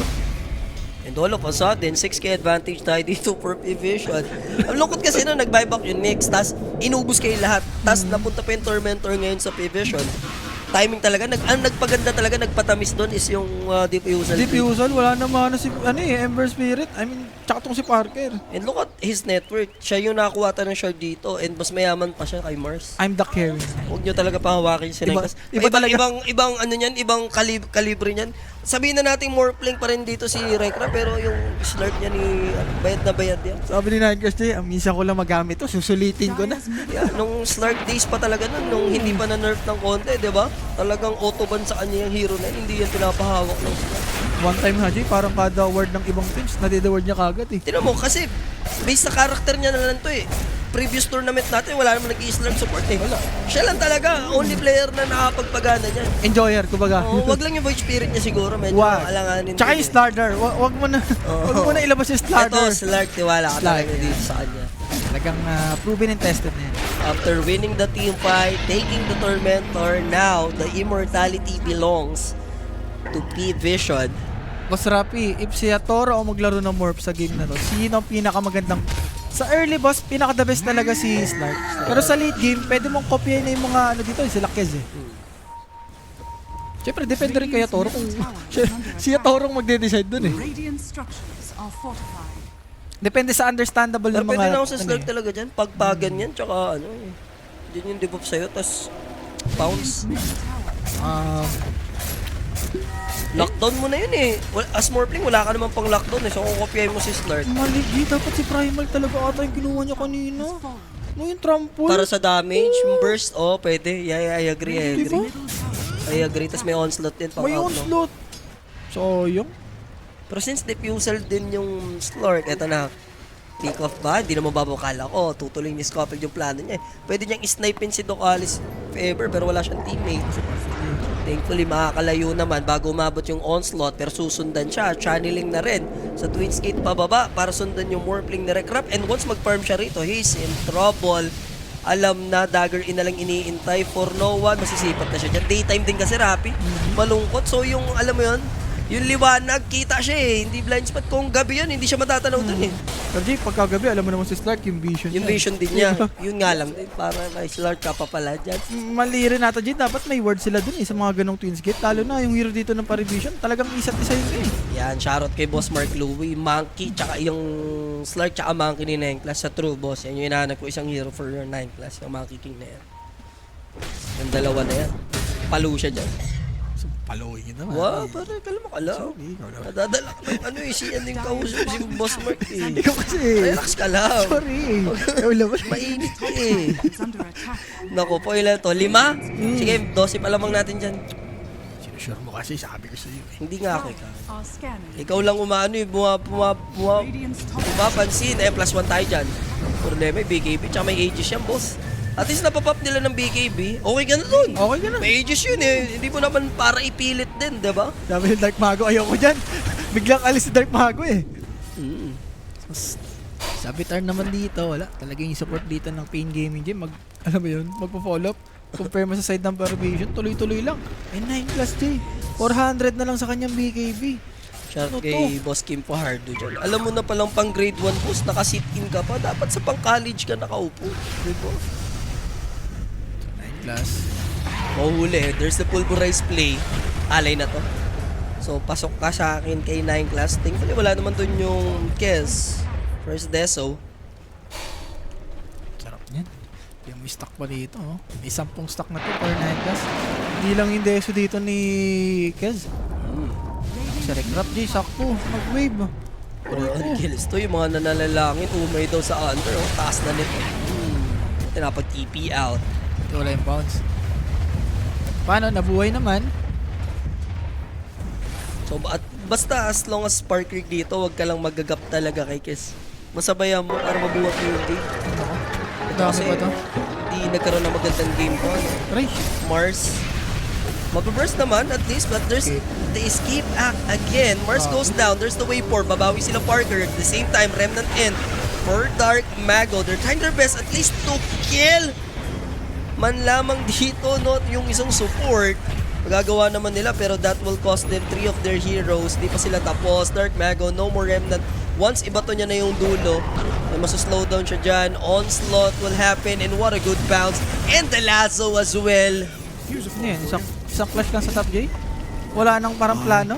And all of a sudden, 6k advantage tayo dito for Vision. Ang lungkot kasi na nag-buyback yung Nyx, tas inubos kayo lahat. Tas napunta pa yung Tormentor ngayon sa Vision. Timing talaga, ang nagpaganda talaga, nagpatamis doon is yung diffusal. Diffusal, wala naman si, Ember Spirit. I mean, tsaka tong si Parker. And look at his net worth. Siya yung nakakuha ng shard dito and mas mayaman pa siya kay Mars. I'm the carry. Huwag nyo talaga pahawakin si Iba- Nyx. iba talaga. Ibang ano niyan, ibang kalibre niyan. Sabihin na natin Morphling pa rin dito si Rekra pero yung slurp niya ni bayad na bayad yan. Sabi ni Nine kasi, minsan ko lang magamit to, susulitin ko na. Yeah, nung slurp days pa talaga nun, nung hindi pa na-nerf ng konti, di ba? Talagang autoban sa kanya yung hero na yun, hindi yan pinapahawak ng slurp. One time ha, Jay, parang kada word ng ibang teams, nadida-word niya kagad eh. Tinan mo, kasi based sa character niya na lang to eh. Previous tournament natin, wala naman nag-i-slurp support eh. Wala. Siya lang talaga, only player na nakapagpagana niyan. Enjoyer, kumbaga. Oh, wag lang yung void spirit niya siguro, medyo Wag. alanganin. Tsaka din yung eh. Starter, wag mo na, wag mo na ilabas yung Starter. Ito, Slark, tiwala ka Slark, talaga dito sa kanya. Talagang proven and tested na yan. After winning the team fight, taking the Tormentor, now the immortality belongs to Vision. Boss Rapi, if si Toro o maglaro ng Morph sa game na to, sino ang pinakamagandang... Sa early boss, pinaka-the best talaga si Slark. Pero sa late game, pwede mong kopyahin na yung mga ano dito, si Laquez eh. Siyempre, depende rin kaya Toro kung siya Toro magde-decide dun eh. Radiant structures are fortified. Depende sa understandable Pero ng mga... pwede na ako sa ano Slark eh. talaga dyan. Pagpagan yan, tsaka ano eh. Yun yung debuff sa'yo, tas bounce. Middle tower. Lockdown mo na yun eh. As Morphling, wala ka naman pang lockdown eh. So kung kopyahin mo si Slark. Mali, G, dapat si Primal talaga ata yung kinuha niya kanina. No, yung trample. Para sa damage, yung burst, oh, pwede. Yeah, I agree, I Diba? agree. I agree. Tas may onslaught din pang May out, no? onslaught. So, yung... Pero since diffusal din yung Slurk, eto na, pick off ba? Hindi naman babukala ko. Tutuloy ni Scofield yung plano niya. Pwede niyang isnipein si Doc Alice if ever, pero wala siyang teammate. Thankfully, makakalayo naman bago umabot yung onslaught, pero susundan siya. Channeling na rin sa Twins Gate pababa para sundan yung Morphling ni Recrap. And once mag-farm siya rito, he's in trouble. alam na dagger in na lang iniintay for no one, masisipat na siya dyan. Daytime din kasi Rapi, malungkot. So yung, alam mo yun, yung liwanag, kita siya eh. Hindi blind spot. Kung gabi yun, hindi siya matatanaw dun eh. Pero Jay, pagkagabi, alam mo naman si Slark, yung vision Yung niya. vision din niya. Yun nga lang din, para may Slark ka pa pala dyan. Mali rin nata Jay, dapat may word sila dun eh, sa mga ganong Twins Gate. Lalo na yung hero dito ng Parivision, talagang isa't isa yun eh. Yan, shoutout kay Boss Mark Louie, Monkey, tsaka yung Slark, tsaka Monkey ni 9 class sa True Boss. Yan yung hinahanap ko isang hero for your 9 class, yung Monkey King na yan. Yung dalawa na yan. Palo siya dyan. So, paluin yun naman. Wow, parang kalma ka lang. Nadadala ka ng ano eh, si ano yung kausap, si Boss Mark eh. Ikaw kasi Relax ka lang. Sorry. Ikaw naman. Mainit ka eh. It's under attack. Naku po, ilan to? 5? Sige, 12 pa lamang natin dyan. Sinusure mo kasi, sabi ko sa'yo eh. Hindi nga ako ikaw. Are scanning. Ikaw lang umaano eh, Radiant's top pumapansin. Eh, plus 1 tayo dyan. Problema, may BKB, tsaka may Aegis yan, boss. At least napapop nila ng BKB. Okay ka na dun. Okay ka na. May Aegis yun eh. Hindi mo naman para ipilit din, di ba? Sabi yung Dark Mago, ayoko dyan. Biglang alis si Dark Mago eh. Mm. Sabitar naman dito, wala. Talagang yung support dito ng Pain Gaming Gym. Alam mo yun, magpo-follow up. Compare mo sa side ng Parivision, tuloy-tuloy lang. Ay, 9 plus J. 400 na lang sa kanyang BKB. Shout Ano kay Boss Kim Fajardo dyan. Alam mo na palang pang grade 1 post, naka-sit-in ka pa. Dapat sa pang college ka nakaupo. Di ba? 9 plus. Mahuli. There's the pulverized play. Alay na to. So, pasok ka sa akin kay 9 class. Thankfully, wala naman dun yung Kez. First Deso. Sarap niyan. Yung may stock pa dito, oh. May 10 stock na to per 9 plus. Hindi lang yung deso dito ni Kez. Si Recrap J, sakto. Mag-wave. Ang kills to. Yung mga nananalangin, umay daw sa under. Oh, taas na nito. Tinapag-TP out. Ito wala yung bounce. Paano? Nabuhay naman. So, basta as long as Spark Creek dito, wag ka lang magagap talaga kay Kez. Masabayan mo para mabuhat mo yung game. Dami pa to. Hindi nagkaroon ng magandang game ko. Ano? Aray. Mars. Mababurst naman at least, but there's the escape act again. Mars goes down. There's the wave 4. Babawi sila Parker. At the same time, Remnant in for Dark Mago. They're trying their best at least to kill man lamang dito, no? Yung isang support. Magagawa naman nila pero that will cost them 3 of their heroes. Di pa sila tapos. Dark Mago, no more Remnant. Once ibato niya na yung dulo, ay masuslow down siya dyan. Onslaught will happen and what a good bounce. And the lasso as well. Ano yan? Isang clash lang sa top J? Wala nang parang plano?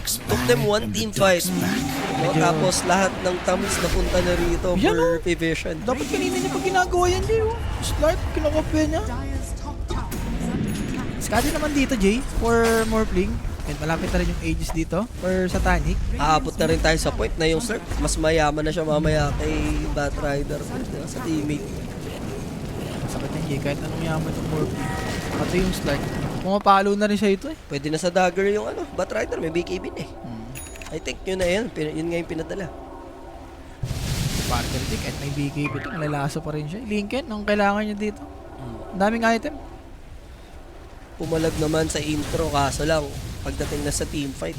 Took them one team fight. No? Tapos lahat ng Tams napunta na rito Yan, for oh. P-Vision. Dapat kanina niya pag ginagawa yan, Jay. Oh. Start, kinokopya niya. Dire's top tower is under attack. Skadi naman dito, Jay, for more pling. And malapit na rin yung Aegis dito for Satanic. Aabot na rin tayo sa point na yung Slurk, mas mayaman na siya mamaya kay Batrider sa teammate. Sakit yan, Jay. Kahit anong yaman yung more pling. Pati yung Slart. Pumapalo na rin siya ito eh. Pwede na sa dagger yung ano, Batrider, may BKB na eh. I think yun na yun, yun nga yung pinadala. Parker Jay, kahit may BKB ito, malalaso pa rin siya. Lincoln, ang kailangan niya dito. Ang daming item. Pumalag naman sa intro, kaso lang, pagdating na sa team fight,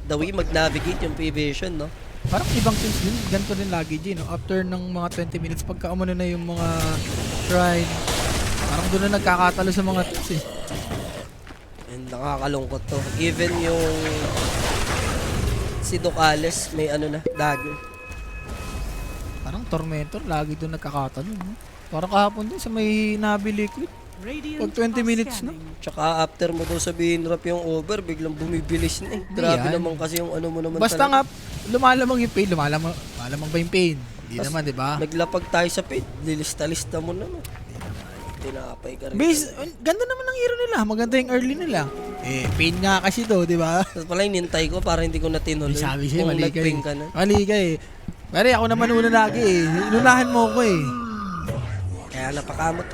the way mag-navigate yung P-Vision, no? Parang ibang teams din, ganito din lagi, Jay, no? After ng mga 20 minutes, pagka umano na yung mga shrine, parang doon na nagkakatalo sa mga teams eh. And nakakalungkot to. Even yung si Ducales, may ano na, dagger. Parang Tormentor, lagi doon nagkakatalo. No? Parang kahapon din sa may Nabi Liquid. Radiant Pag 20 are minutes na. scanning. Tsaka after mo daw sabihin rap yung over, biglang bumibilis na eh. Grabe yan. naman kasi yung ano mo naman Basta nga, talaga. lumalamang yung pain, lumalamang ba yung pain? Hindi Tas- naman, di ba? Naglapag tayo sa pit, lilista-lista mo naman. Tinapay ka rin. Base, ganda naman ng hero nila, maganda yung early nila. Eh, pain nga kasi to, di ba? Tapos pala inintay ko para hindi ko na tinuloy. Sabi sa'yo, Kung mali ka nag-ping eh. ka na. Mali ka eh. Pare, ako naman una lagi eh. Inunahan mo ko eh. Kaya napakamot.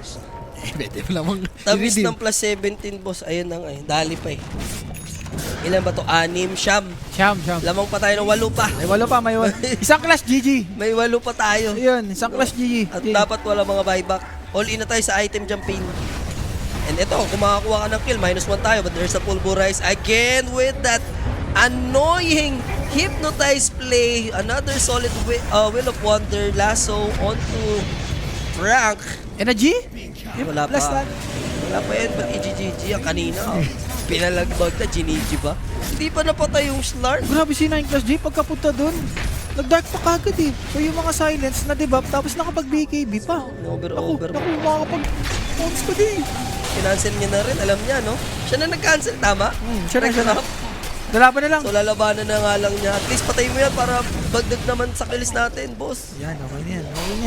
Eh, pwede mo lamang. Tabis ng plus 17, boss. Ayun na nga eh. Dali pa eh. Ilan ba to? 6, siyam. Siyam. Lamang pa tayo ng 8 pa. May walo pa, may walo. Isang clash, GG. May 8 pa tayo. Ayun, isang clash, GG. At dapat wala mga buyback. All in na tayo sa item campaign. And ito, kung makakuha ka ng kill, -1 tayo. But there's a pulverize again with that annoying hypnotize play. Another solid Will of Wonder lasso onto Frank. Energy? Wala Plus pa. that. Wala pa yan. Ba't i-GG ang kanina? Pinalagbag na, Giniji ba? Hindi pa napatay yung Slark. Grabe si 9 Plus J pagkapunta dun. Nag-dark pa kagad eh. So yung mga silence na debuff tapos nakapag-BKB pa. Over. Naku, makakapag-bounce ka din. Kinancel niya na rin, alam niya, no? Siya na nag-cancel, tama? Siya na. Nag-drop. Lalaban na lang. So lalabanan na nga lang niya. At least patay mo yan para bagdag naman sa kills natin, boss. Yan, okay na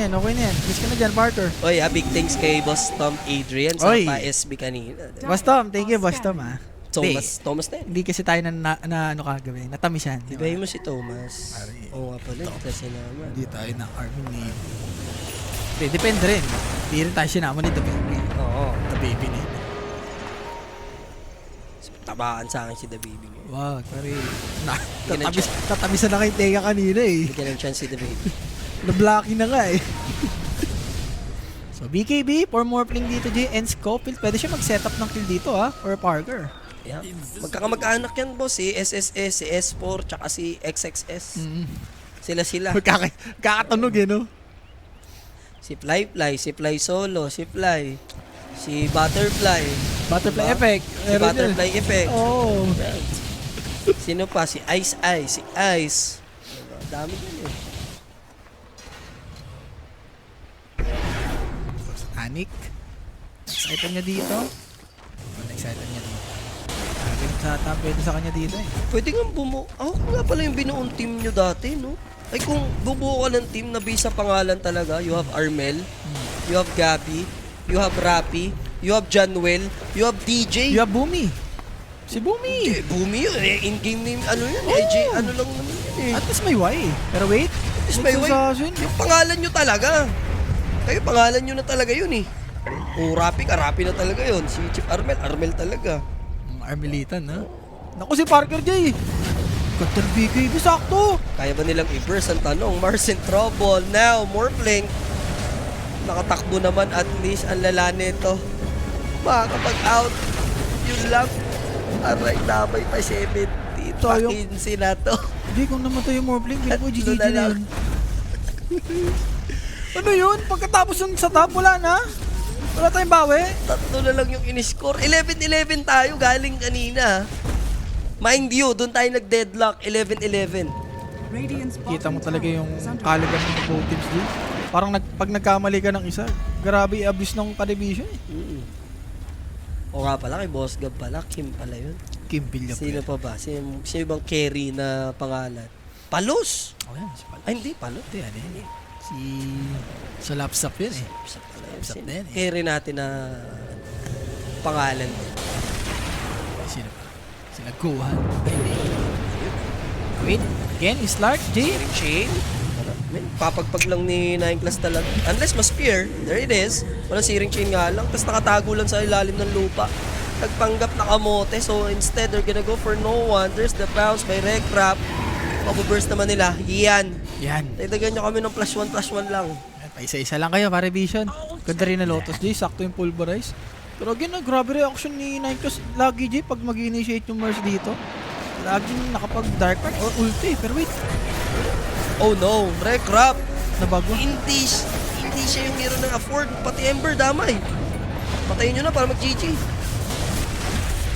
yan. Miss ka na dyan, Parker. Oy, big thanks kay Boss Tom Adrian sa Oy. pa-SB kanina. Boss Tom, thank you, Boss Tom ah. Thomas na yun. Hindi kasi tayo na ano kagawin. Natamis yan. di ba? Ibay mo si Thomas. Oo nga pala, hindi tayo sinama. Hindi tayo ng army ni... Hindi, depende rin. Hindi rin tayo sinama ni The Baby. Oo. The Baby ni. Tabaan sa akin si The Baby. Wow, pare. Ganun Tatabisan na kay Tega kanina eh. Bigyan ng chance si The Baby. Na-blocky na nga eh. So, BKB, for more pling dito, J, and Scofield. Pwede siya mag-setup ng kill dito ah, or Parker. Yeah. Magkakamag-anak yan, boss. Si SSS, si S4, tsaka si XXS. Sila. Magkakatunog eh, no? Si Fly, si Fly Solo, si Fly. Si Butterfly. Butterfly Diba? effect. Si Meron Butterfly yun. effect. Oh. Sino pa? Si Ice, si Ice. Diba? Dami din eh. Anik. Next item niya dito. Next item niya dito. Pwede sa kanya dito eh. Pwede nga ako nga pala yung binuong team nyo dati, no? Ay kung bubuo ka ng team na base sa pangalan talaga, you have Armel, you have Gabby, you have Rappy, you have Janwell, you have DJ. You have Boomy. Si Boomy. Boomy yun eh. In-game name, ano yun? IG, ano lang naman yun eh. At least may Y eh. Pero wait. At least may way. Yung pangalan nyo talaga. Kayo, pangalan nyo na talaga yun eh. O Rappy na talaga yun. Si Chief Armel talaga. Armelitan, ha? Naku, si Parker J. Ganda ng BKB, sakto. Kaya ba nilang i-burst ang tanong? Mars in trouble. Now, Morphling. Nakatakbo naman at least ang lala nito. Makakapag-out. Yun lang. Aray, damay pa 70. Tayo. 15 na to. Hindi, kung namatay yung Morphling, bilang ko GG Tatlo na na lang. yun. Ano yun? Pagkatapos yung sa top, wala na? Wala tayong bawi? Tatlo na lang yung in-score. 11-11 tayo galing kanina. Mind you, doon tayo nag-deadlock. 11-11. Radiant's Kita mo bottom talaga tower yung is under kalagan ng both teams din. Parang pag nagkamali ka ng isa, grabe i-abuse ng ka-division eh. O nga pala, kay Boss Gab pala. Kim pala yun. Kim Villapel. Sino pa ba? Sino bang carry na pangalan? Palos! Oh, yan. Si Palo. Ay, hindi. Palos. Ito yan eh. Sa lapsap yun eh. Isa pala yun. Lapsap Sino? na yan eh. Carry natin na pangalan din. Sino pa? Sila Gohan. Wait, again, is Lark, J? Chain? Papagpag lang ni 9 class talaga. Unless mas spear, there it is. Walang searing chain nga lang. Tapos nakatago lang sa ilalim ng lupa. Nagpanggap na kamote. So instead, they're gonna go for no one. There's the bounce by Regrap. Mabuburst naman nila. Yan. Yan. Dagdagan nyo kami ng +1 lang. Yan, pa isa-isa lang kayo para vision. Ganda rin na Lotus, J. Sakto yung pulverize. Pero again, grabe reaction ni 9 class. Lagi, J, pag mag-initiate yung Mars dito. Lagi nakapag-dark card or ulti. Pero wait, Oh no, Regrap. nabago. Hindi siya yung hero ng afford. Pati Ember damay. Patayin nyo na para mag-GG.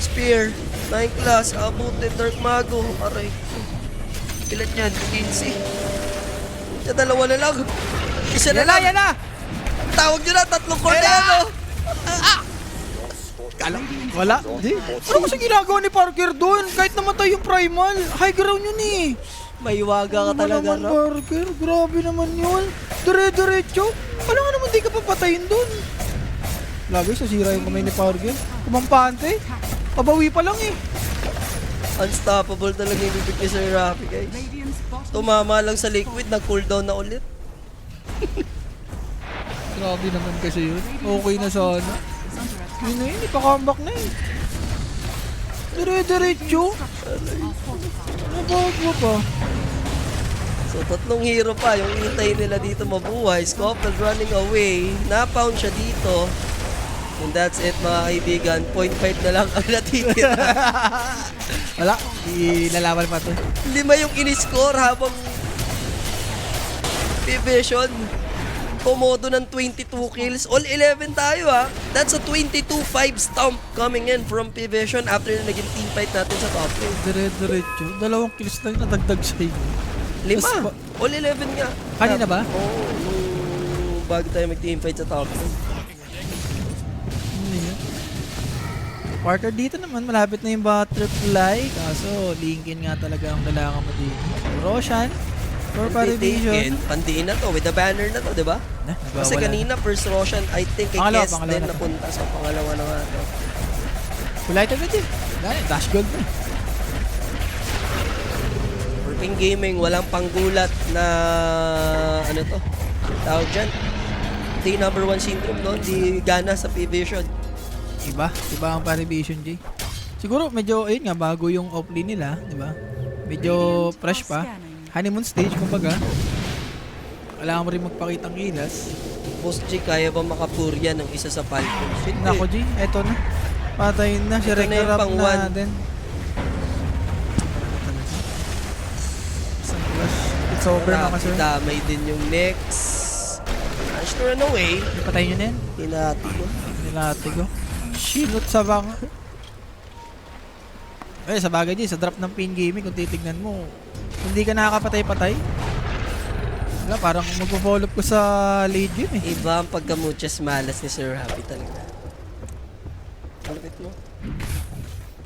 Spear. 9 class. Abutin. Dark Mago. Aray. Ilan yan? 15. Siya dalawa na lang. Isa na lang. Yan na! Tawag nyo na. 3 core na yan. Oh. Kalang, wala. Di. Ano kasi ginagawa ni Parker doon? Kahit namatay yung primal. High ground yun eh. May waga ka talaga, naman, no? Parker. Grabe naman yun. Dire-diretso. Wala nga naman di ka papatayin doon. Lagi, sasira yung kamay ni Parker. Kumampante. Pabawi pa lang eh. Unstoppable talaga yung bibig ni Sir Rafi, guys. Radiant's bottom Tumama lang sa liquid. Nag-cooldown na ulit. Grabe naman kasi yun. Okay na sana. is under attack. Yun na yun. Ipa-comeback na eh. Dire-diretso. Nabawag mo pa. So, 3 hero pa. Yung intay nila dito mabuhay. Scofield running away. Na-pound siya dito. And that's it, mga kaibigan. 0.5 na lang ang natitira. Wala. Ilalaban pa to. 5 yung in-score habang division. Komodo ng 22 kills. All 11 tayo ha. That's a 22-5 stomp coming in from P-Vision after na naging teamfight natin sa top lane. Dire-diretso. 2 kills lang yung nadagdag sa inyo. 5. All 11 nga. Kanina ba? Oo. Nung bago tayo mag-teamfight sa top lane. Ano yun? Parker dito naman, malapit na yung butterfly. Kaso, Lincoln nga talaga ang kailangan mo dito. Roshan, for Parivision. Pandiin na to with the banner na to, di ba? Kasi kanina first Roshan, I think kay Pangalawa, Kes pangalawa din na to. napunta sa pangalawa na nga to. Kulay ito agad eh. Dahil, dash gold na. For Ping Gaming, walang panggulat na ano to? Tawag dyan. Di number 1 syndrome no? Di gana sa P-Vision. Iba ang Parivision, Jay. Siguro medyo, ayun nga, bago yung off-lane nila, di ba? Medyo fresh pa. Honeymoon stage, kumbaga. Kailangan mo rin magpakitang kilas. Boss G, kaya ba makapurya ng isa sa Falcons? Hindi. Nako, Jay, eto na. Patayin na, si Ito na yung Rector up pang na one. din. Isang flash. It's over na kasi. Damay din yung next. Rush to run away. Patayin nyo na yan. Hinati ko. Nilati ko. Sinot sa bang. Eh, sa bagay din, sa drop ng Pain Gaming, kung titignan mo, hindi ka nakakapatay-patay. Wala, parang magpo-follow up ko sa late game eh. Iba ang pagkamuchas malas ni Sir Happy talaga. Kapit mo.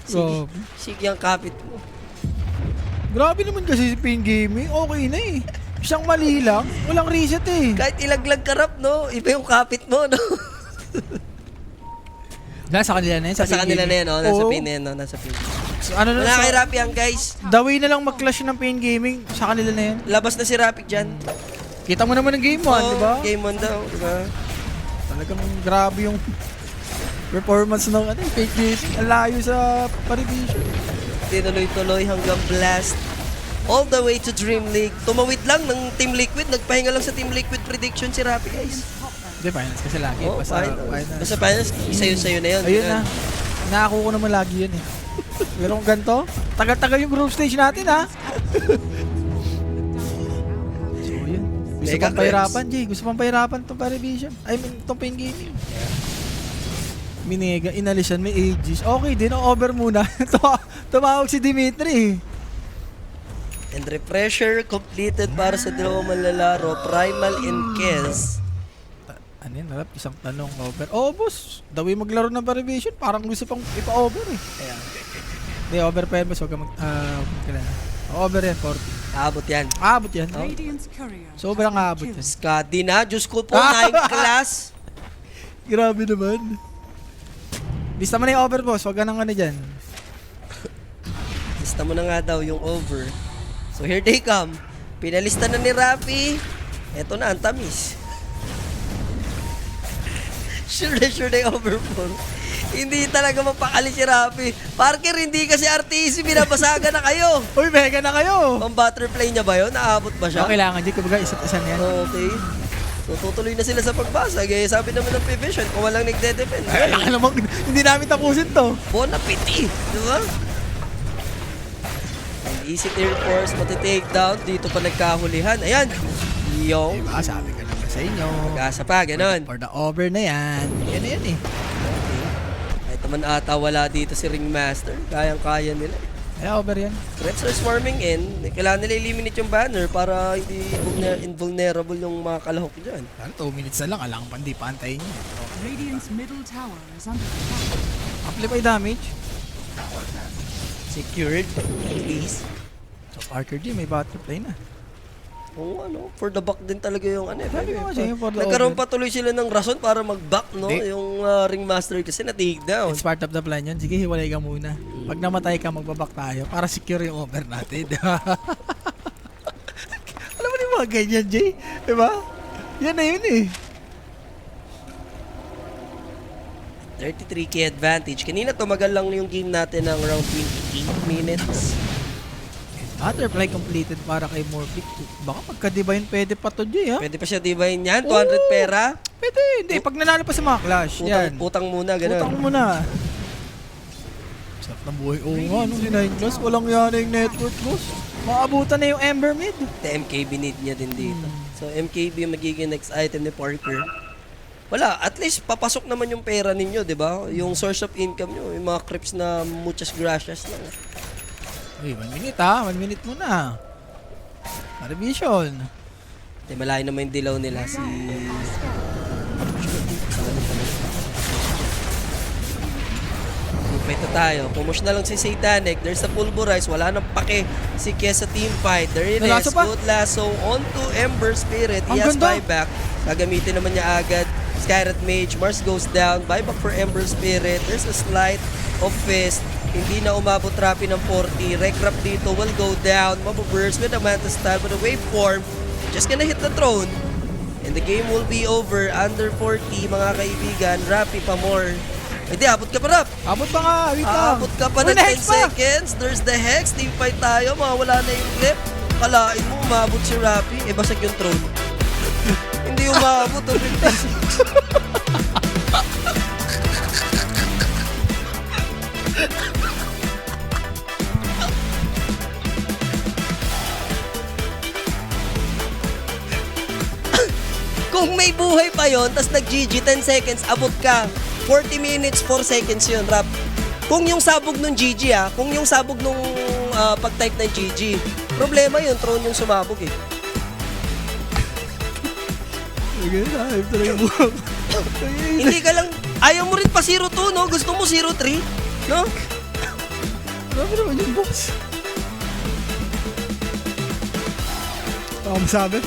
Sige, Grabe. sige ang kapit mo. Grabe naman kasi si Pain Gaming, okay na eh. Isang mali lang, walang reset eh. Kahit ilaglag karap, no? Iba yung kapit mo, no? Nasa kanila na yan, Sa Pain kanila na Gaming. yan, no? Nasa Oo. pin na yan, no? Nasa pin. So, ano na, Wala kay so, Rappi yan, guys. the way na lang mag-clash ng Pain Gaming, sa kanila na yan. Labas na si Rappi dyan. Kita mo naman ng game 1, Oo, di ba? Game 1 daw, di ba? Talagang grabe yung performance ng Pain Gaming. Ang layo sa Parivision. Tinuloy-tuloy hanggang blast. All the way to Dream League. Tumawid lang ng Team Liquid. Nagpahinga lang sa Team Liquid prediction si Rappi, guys. Hindi, finals kasi lagi. Oh, Basta finals. Basta finals, isa-sayo na yun. Ayun na. Nakakuha ko naman lagi yan eh. Pero kung ganito, tagal-tagal yung group stage natin ha. So yun. Gusto Mega pang pahirapan, Jay. Gusto pang pahirapan itong Parivision. I mean, itong Pain Gaming. Minega, inalisan, may ages. Okay din, over muna. Tumawag si Dimitri. And refresher completed para sa dalawang manlalaro, Primal and Kes. Ano yun, harap, isang tanong, over. Oh, boss, the way maglaro ng Parivision, parang gusto pang ipa-over eh. Kaya, Hindi, over pa yan, boss. Huwag ka mag-kailangan. Over yan, 40. abot yan. Abot yan. Radiant's courier. Sobrang abot yan. Skadi na, Diyos ko po, 9 class. Grabe naman. Lista mo na yung over, boss. Huwag ka nang ano dyan. Lista mo na nga daw yung over. So here they come. Pinalista na ni Rappi. Eto na, ang tamis. Sure na over po. Hindi talaga mapakali si Rappi. Parker, hindi kasi RTC, binabasagan na kayo. Uy, mega na kayo! Pang butterfly niya ba yun? Naabot ba siya? So, kailangan dyan. Kumbaga, isa't isa na yan. Okay. So, tutuloy na sila sa pagbasag. Eh, sabi naman ng P-Vision, kung walang nagde-defend. Ay, alam namang, hindi namin tapusin to. Bon appetit! Di ba? And easy Air Force, matitake down. Dito pa nagkahulihan. Ayan! Yung Diba, sabi ka naman sa inyo. pag-asa pa, ganun. For the over na yan. Yan na yan eh. Kahit naman ata wala dito si Ringmaster. Kayang-kaya nila. Kaya over yan. Threats are swarming in. Kailangan nila eliminate yung banner para hindi invulnerable yung mga kalahok dyan. Ano, 2 minutes na lang. Alang pandi pa antayin niya. Radiant's middle tower is under attack. Amplify damage. Secured, at least. So, Parker G, may butterfly na. Oo, ano, for the back din talaga yung ano. Sabi ko kasi, for the Nagkaroon over. pa tuloy sila ng rason para mag-back, no? Hindi. Yung Ringmaster kasi na-take down. It's part of the plan yun. Sige, hiwalay ka muna. Pag namatay ka, magbabak tayo para secure yung over natin. Alam mo yung mga ganyan, Jay? Diba? Yan na yun eh. 33k advantage. Kanina tumagal lang yung game natin ng around 28 minutes. Butterfly completed para kay Morphic. Baka pagka-divine pwede pa to, Jay, ha? Pwede pa siya divine yan? 200 Oo. pera? Pwede, hindi. Pag nanalo pa sa mga clash, yan. Putang muna, ganun. Utang mo na. Sarap ng buhay. Oo nga, nung si 9 class, walang yan yung network, boss. Maabutan na yung Ember mid. The MKB need niya din dito. So, MKB yung magiging next item ni Parker. Wala, at least papasok naman yung pera ninyo, di ba? Yung source of income nyo, yung mga creeps na muchas gracias lang. Uy, 1 minute ha. 1 minute muna. Revision. Di malayo naman yung dilaw nila si... Ito tayo. Pumush na lang si Satanic. There's a pulverize. Wala nang pake si Kes sa teamfight. There it May lasso is. pa? Good lasso onto Ember Spirit. He Ang has ganda. buyback. Gagamitin naman niya agad. Skyrat Mage. Mars goes down. Buyback for Ember Spirit. There's a sleight of fist. Hindi na umabot Rapi ng 40. Regrap dito will go down. Mababurst with a Manta style. But a waveform. Just gonna hit the throne. And the game will be over. Under 40 mga kaibigan. Rapi pa more. Hindi, abot ka pa, Rap. Abot pa nga. Wait lang. Abot ka pa Uy, ng na-hex 10 pa. seconds. There's the Hex. Team fight tayo. Mawala na yung clip. Kalain mo, umabot si Rapi. Eh, basag yung throne. Hindi umabot. Kung may buhay pa yon, tas nag-GG 10 seconds, abot ka. 40 minutes, 4 seconds yun, Rap. Kung yung sabog nung GG kung yung sabog nung pag-type ng GG, problema yun, throne yung sumabog eh. Hindi ka lang, ayaw mo rin pa 0-2, no? Gusto mo 0-3, no? Grabe naman yung boss. Ano masabi?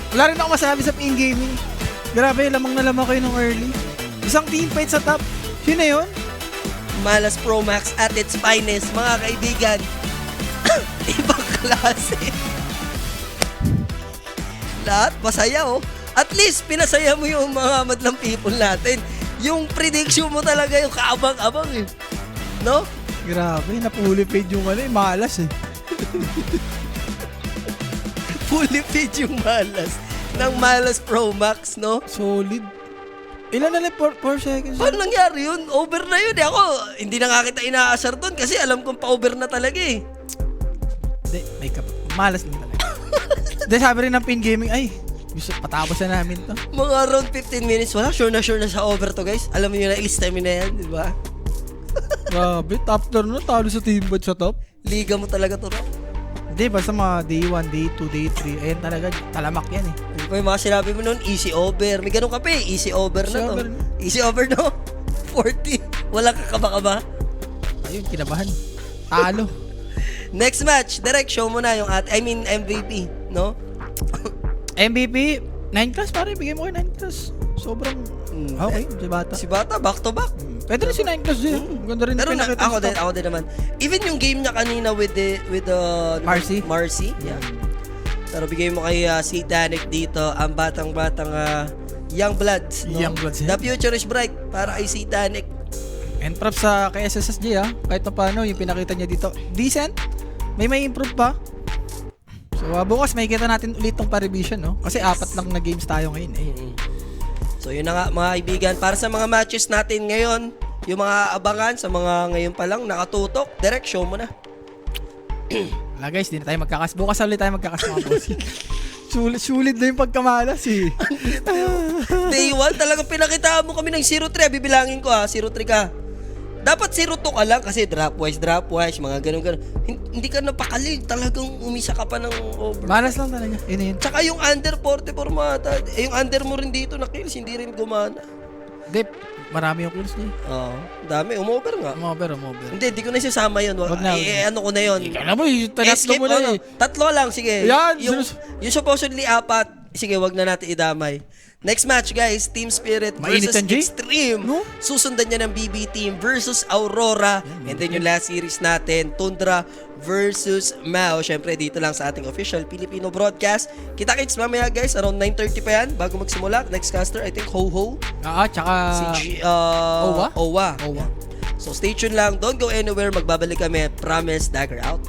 Wala rin ako masabi sa Ping Gaming. Grabe, lamang na lamang kayo nung early. Isang teamfight sa top. Sino yun? Malas Pro Max at its finest, mga kaibigan. Ibang klase. Lahat masaya, oh. At least, pinasaya mo yung mga madlang people natin. Yung prediction mo talaga yung kaabang-abang, eh. No? Grabe, napuli paid yung malas eh. Fully paid yung Malas ng Malas Pro Max, no? Solid. Ilan na lang? 4 seconds? Paano nangyari yun? Over na yun, eh. Ako, hindi na nga kita inaasar doon kasi alam kong pa-over na talaga, eh. Hindi, may malas lang talaga. Hindi, sabi rin ng Ping Gaming, ay, gusto patapos na namin to. Mga around 15 minutes, wala, sure na sa over to, guys. Alam niyo na, ilis time na yan, di ba? Grabe, top turn na, talo sa teamfight sa top. Liga mo talaga to, Rob. Hindi, basta mga day 1, day 2, day 3, ayan talaga, talamak yan eh. May mga sinabi mo noon, easy over. May ganun ka pa, eh. Easy over na Easy to. over. Easy over, no? 40. Wala ka kaba-kaba. Ayun, kinabahan. Talo. Next match, direct show mo na yung MVP, no? MVP, 9 class pare, bigay mo kayo 9 class. Sobrang, okay, si Bata. Si Bata, back to back. Pwede rin si 9 class din. Ganda rin Pero pinakita ako sa top. din naman. Even yung game niya kanina with the Marcy. Yeah. Pero bigay mo kay Satanic dito, ang batang-batang Young Bloods, no? Young Bloods, The future is bright para kay Satanic. And props sa kay SSSJ kahit pa paano yung pinakita niya dito. Decent. May improve pa. So bukas may kita natin ulit tong pa-revision, no? Kasi 4 lang na games tayo ngayon eh. So yun na nga mga kaibigan, para sa mga matches natin ngayon, yung mga abangan sa mga ngayon pa lang nakatutok, direct show mo na. Wala guys, di na tayo magkakas. Bukas ulit tayo magkakas mga boss. Sulit na yung pagkamalas eh. Day 1, talagang pinakita mo kami ng 0-3. Bibilangin ko 0-3 ka. Dapat 0-2 ka lang kasi drop-wise, mga ganun-ganun. Hindi ka napakali. Talagang umisa ka pa ng over. Malas lang talaga. Yun. Tsaka yung under 44 mata. Yung under mo rin dito na kills, hindi rin gumana. Dep, marami yung kills niya. Oo. Dami. Umover nga. Umover. Hindi ko na isasama yun. Wag na. Ano ko na yun. Alam mo, tanatlo mo na eh. Tatlo lang, sige. Yan, Yung supposedly 4, sige, wag na natin idamay. Next match, guys, Team Spirit Mainit versus yan, Jay. Extreme. No? Susundan niya ng BB Team versus Aurora. And then yung last series natin, Tundra versus Mao. Syempre, dito lang sa ating official Filipino broadcast. Kita-kits mamaya, guys. Around 9:30 pa yan bago magsimula. Next caster, I think, Ho-Ho. Tsaka Si Owa? Owa. Owa. So, stay tuned lang. Don't go anywhere. Magbabalik kami. Promise, Dagger out.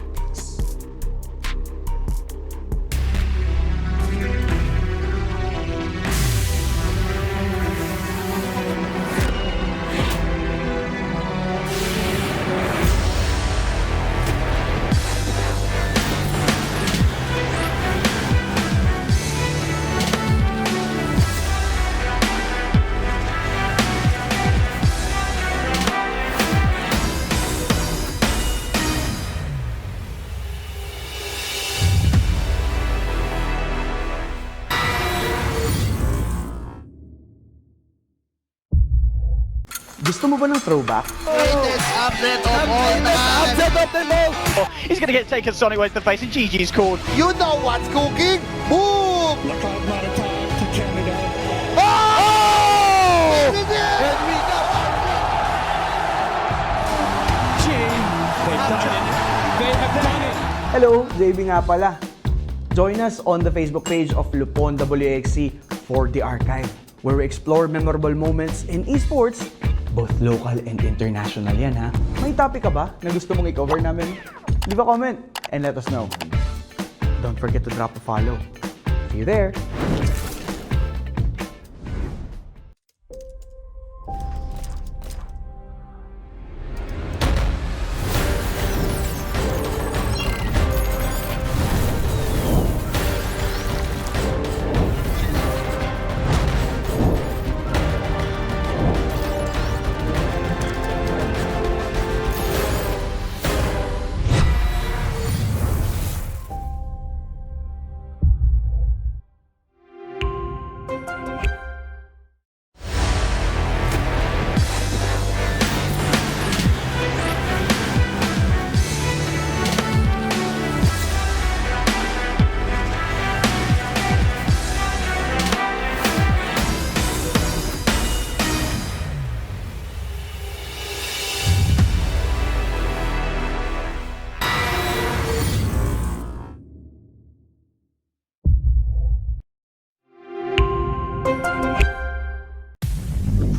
Gusto mo ba ng throwback? Upset of them all! He's gonna get taken Sonic way to the face and Gigi's called. You know what's cooking? Boom! Oh! Hello, JB nga pala. Join us on the Facebook page of Lupon WXC for the Archive, where we explore memorable moments in esports, both local and international yan ha. May topic ka ba na gusto mong i-cover namin? Leave a comment and let us know. Don't forget to drop a follow. See you there!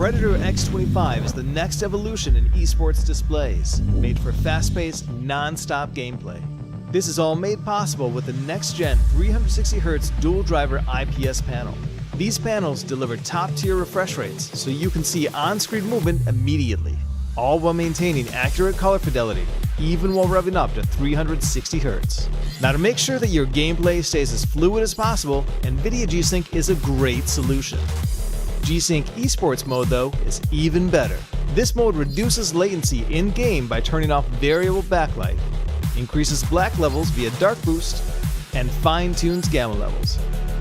Predator X25 is the next evolution in esports displays, made for fast-paced, non-stop gameplay. This is all made possible with the next-gen 360Hz dual-driver IPS panel. These panels deliver top-tier refresh rates so you can see on-screen movement immediately, all while maintaining accurate color fidelity, even while revving up to 360Hz. Now, to make sure that your gameplay stays as fluid as possible, NVIDIA G-Sync is a great solution. G-Sync Esports mode, though, is even better. This mode reduces latency in-game by turning off variable backlight, increases black levels via dark boost, and fine-tunes gamma levels.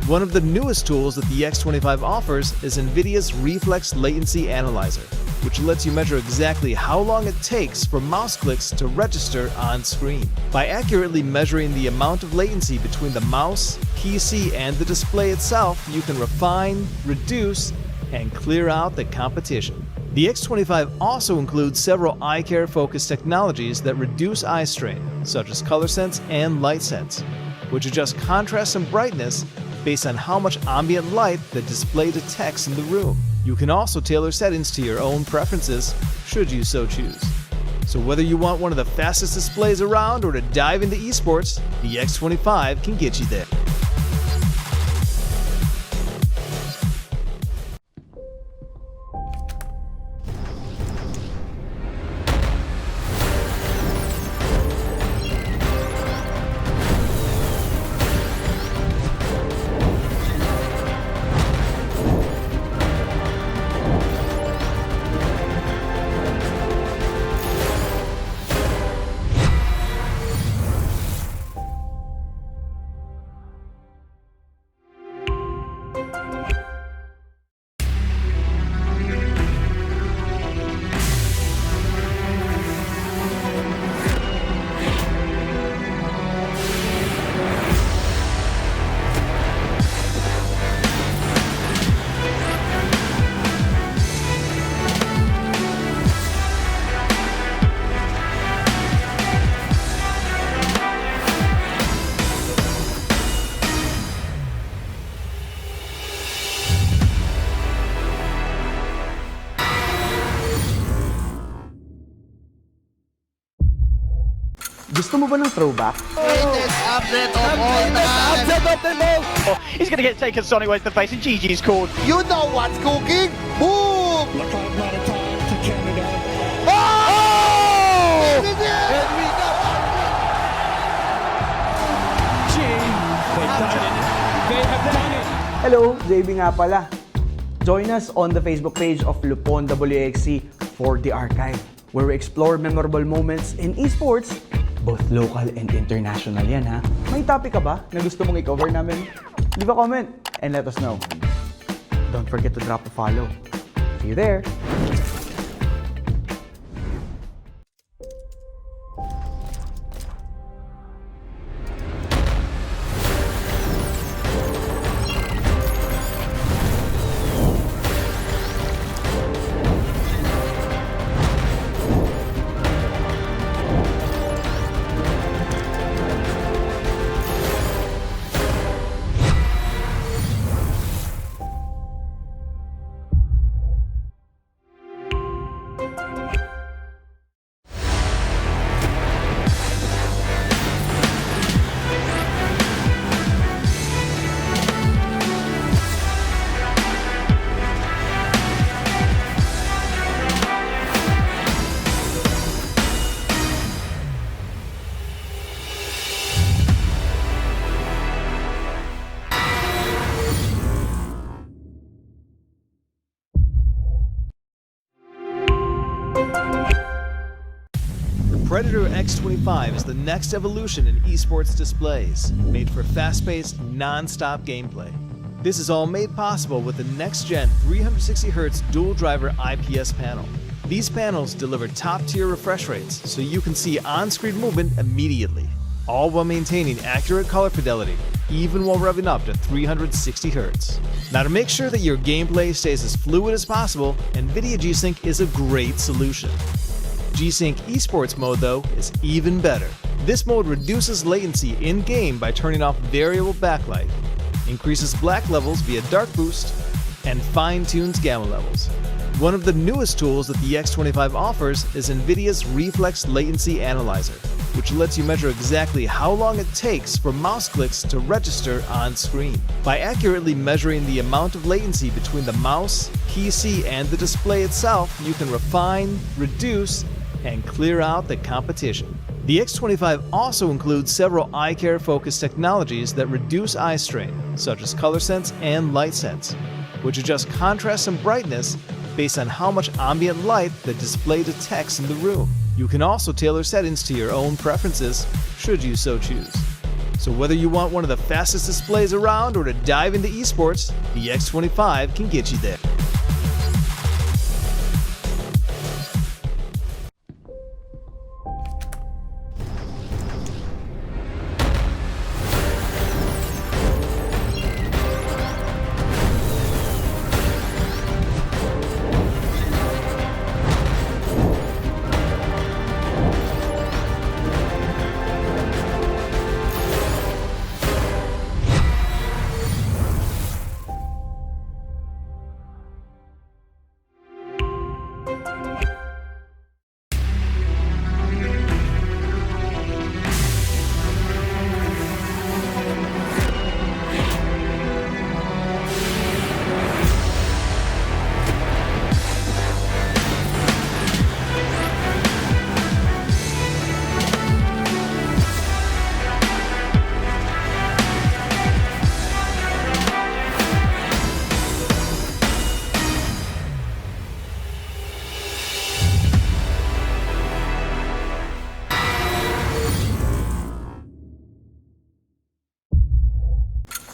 One of the newest tools that the X25 offers is NVIDIA's Reflex Latency Analyzer, which lets you measure exactly how long it takes for mouse clicks to register on screen. By accurately measuring the amount of latency between the mouse, PC, and the display itself, you can refine, reduce, and clear out the competition. The X25 also includes several eye care focused technologies that reduce eye strain, such as color sense and light sense, which adjust contrast and brightness based on how much ambient light the display detects in the room. You can also tailor settings to your own preferences, should you so choose. So whether you want one of the fastest displays around or to dive into esports, the X25 can get you there. Gusto mo ba ng throwback? Upset of them all! He's gonna get taken Sonic way to the face and Gigi's called. You know what's cooking? Boom! Oh! Hello, JB nga pala. Join us on the Facebook page of Lupon WXC for the Archive, where we explore memorable moments in esports, both local and international yan ha. May topic ka ba na gusto mong i-cover namin? Leave a comment and let us know. Don't forget to drop a follow. See you there! Predator X25 is the next evolution in esports displays, made for fast-paced, non-stop gameplay. This is all made possible with the next-gen 360Hz dual-driver IPS panel. These panels deliver top-tier refresh rates so you can see on-screen movement immediately, all while maintaining accurate color fidelity, even while revving up to 360Hz. Now, to make sure that your gameplay stays as fluid as possible, NVIDIA G-Sync is a great solution. G-Sync Esports mode, though, is even better. This mode reduces latency in-game by turning off variable backlight, increases black levels via dark boost, and fine-tunes gamma levels. One of the newest tools that the X25 offers is NVIDIA's Reflex Latency Analyzer, which lets you measure exactly how long it takes for mouse clicks to register on screen. By accurately measuring the amount of latency between the mouse, PC, and the display itself, you can refine, reduce, and clear out the competition. The X25 also includes several eye care focused technologies that reduce eye strain, such as color sense and light sense, which adjust contrast and brightness based on how much ambient light the display detects in the room. You can also tailor settings to your own preferences, should you so choose. So whether you want one of the fastest displays around or to dive into esports, the X25 can get you there.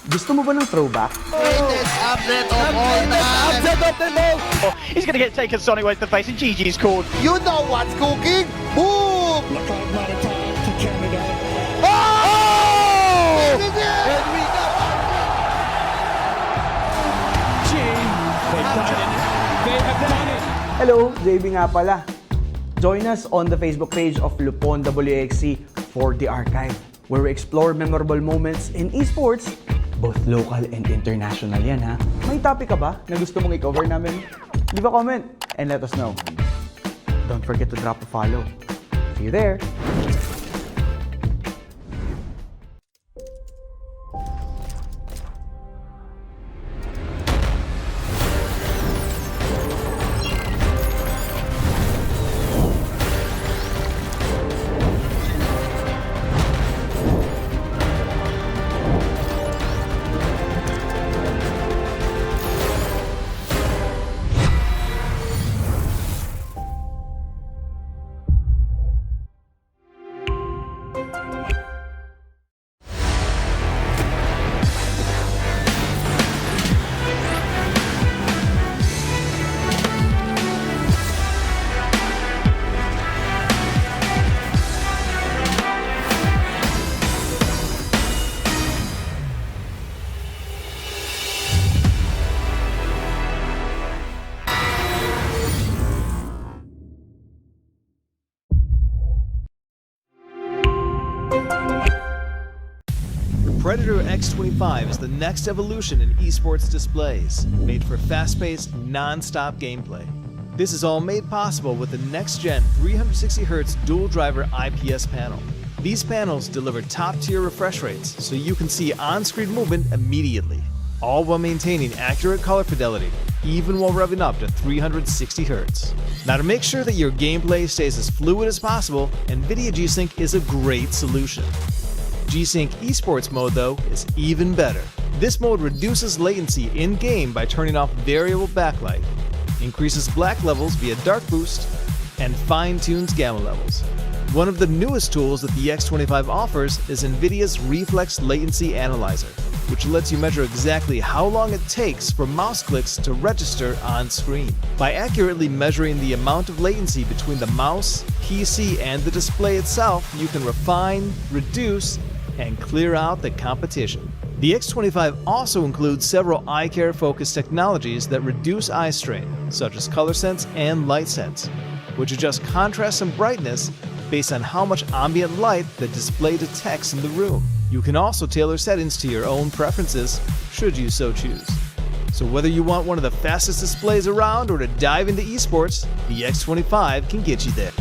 Gusto mo ba ng throwback? Greatest update of all time. He's going to get taken Sonic way to the face, and GG's called. You know what's cooking? Boom! Oh! Hello, JB nga pala. Join us on the Facebook page of Lupon WXC for the Archive, where we explore memorable moments in esports, both local and international yan ha. May topic ka ba na gusto mong i-cover namin? Leave a comment and let us know. Don't forget to drop a follow. See you there! Predator X25 is the next evolution in esports displays, made for fast-paced, non-stop gameplay. This is all made possible with the next-gen 360Hz dual-driver IPS panel. These panels deliver top-tier refresh rates so you can see on-screen movement immediately, all while maintaining accurate color fidelity, even while revving up to 360Hz. Now, to make sure that your gameplay stays as fluid as possible, NVIDIA G-Sync is a great solution. G-Sync Esports mode, though, is even better. This mode reduces latency in-game by turning off variable backlight, increases black levels via dark boost, and fine-tunes gamma levels. One of the newest tools that the X25 offers is NVIDIA's Reflex Latency Analyzer, which lets you measure exactly how long it takes for mouse clicks to register on screen. By accurately measuring the amount of latency between the mouse, PC, and the display itself, you can refine, reduce, and clear out the competition. The X25 also includes several eye care focused technologies that reduce eye strain, such as ColorSense and LightSense, which adjust contrast and brightness based on how much ambient light the display detects in the room. You can also tailor settings to your own preferences, should you so choose. So whether you want one of the fastest displays around or to dive into esports, the X25 can get you there.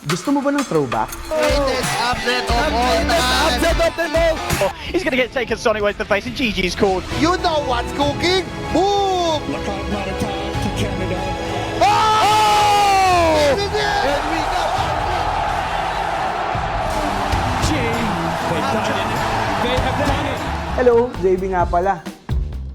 Gusto mo ba ng throwback? Greatest upset of all time. He's going to get taken Sonic Way to the face, and GG's called. You know what's cooking? Boom! Oh! This is it! Hello, JB nga pala.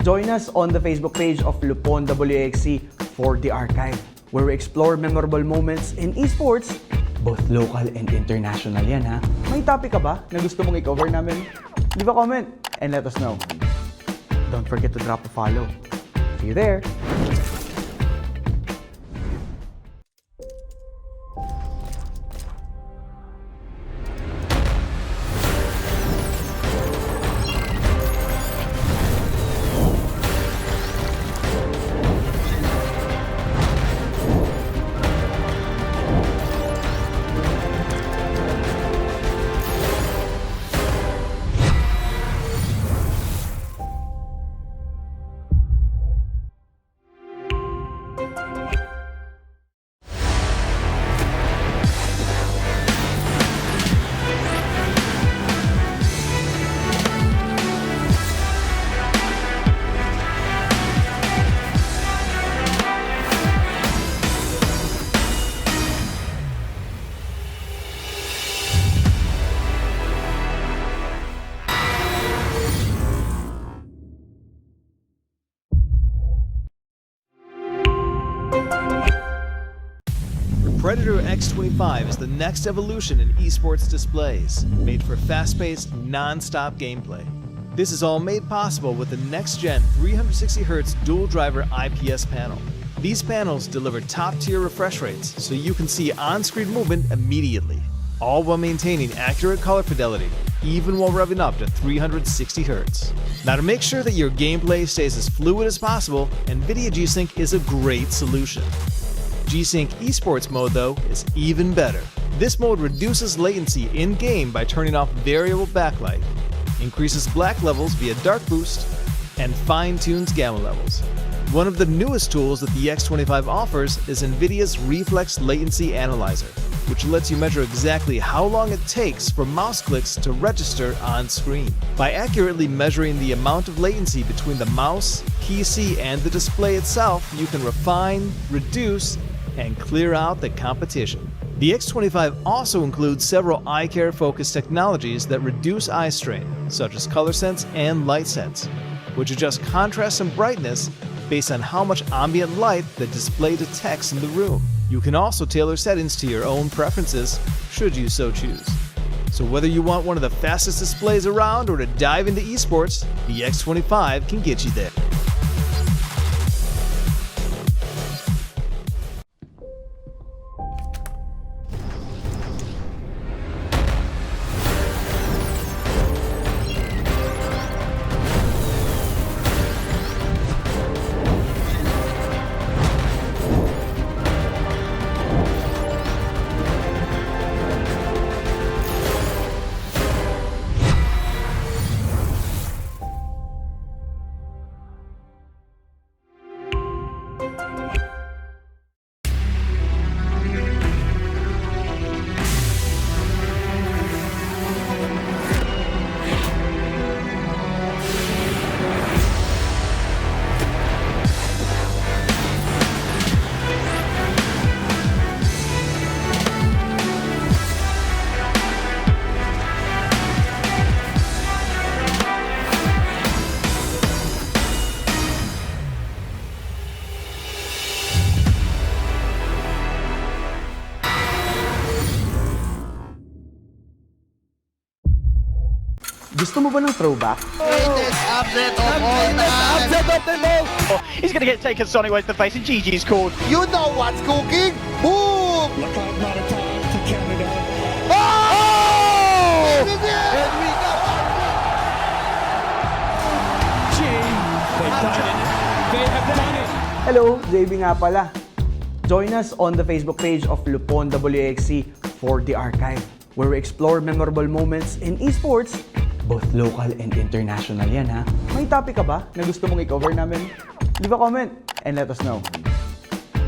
Join us on the Facebook page of Lupon WXC for the Archive, where we explore memorable moments in esports, both local and international yan ha. May topic ka ba na gusto mong i-cover namin? Leave a comment and let us know. Don't forget to drop a follow. See you there! Predator X25 is the next evolution in esports displays, made for fast-paced, non-stop gameplay. This is all made possible with the next-gen 360Hz dual-driver IPS panel. These panels deliver top-tier refresh rates, so you can see on-screen movement immediately, all while maintaining accurate color fidelity, even while revving up to 360Hz. Now, to make sure that your gameplay stays as fluid as possible, NVIDIA G-Sync is a great solution. G-Sync Esports mode, though, is even better. This mode reduces latency in-game by turning off variable backlight, increases black levels via dark boost, and fine-tunes gamma levels. One of the newest tools that the X25 offers is NVIDIA's Reflex Latency Analyzer, which lets you measure exactly how long it takes for mouse clicks to register on screen. By accurately measuring the amount of latency between the mouse, PC, and the display itself, you can refine, reduce, and clear out the competition. The X25 also includes several eye care focused technologies that reduce eye strain, such as ColorSense and LightSense, which adjust contrast and brightness based on how much ambient light the display detects in the room. You can also tailor settings to your own preferences, should you so choose. So whether you want one of the fastest displays around or to dive into esports, the X25 can get you there. Gusto mo ba ng throwback? Greatest upset of all time. He's going to get taken Sonic Way to the face, and GG's called. You know what's cooking? Boom! Oh! This is it! Hello, JB nga pala. Join us on the Facebook page of Lupon WXC for the Archive, where we explore memorable moments in esports, both local and international yan ha. May topic ka ba na gusto mong i-cover namin? Leave a comment and let us know.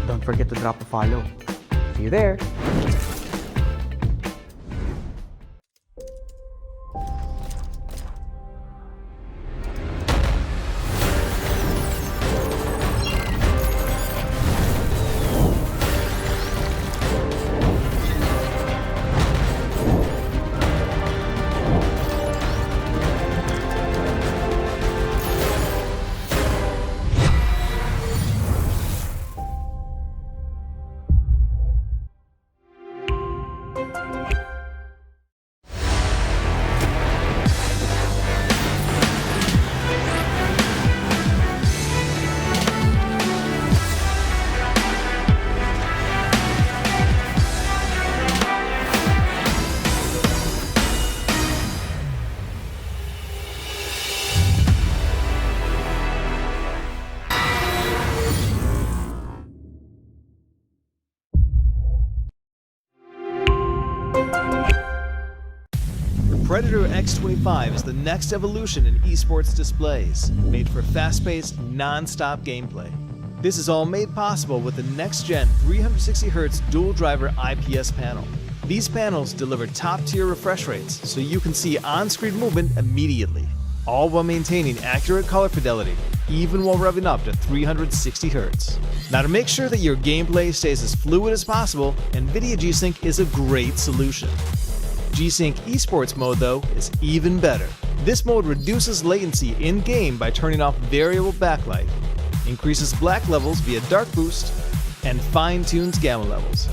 Don't forget to drop a follow. See you there! Predator X25 is the next evolution in esports displays, made for fast-paced, non-stop gameplay. This is all made possible with the next-gen 360Hz dual-driver IPS panel. These panels deliver top-tier refresh rates so you can see on-screen movement immediately, all while maintaining accurate color fidelity, even while revving up to 360Hz. Now, to make sure that your gameplay stays as fluid as possible, NVIDIA G-Sync is a great solution. G-Sync Esports mode, though, is even better. This mode reduces latency in-game by turning off variable backlight, increases black levels via dark boost, and fine-tunes gamma levels.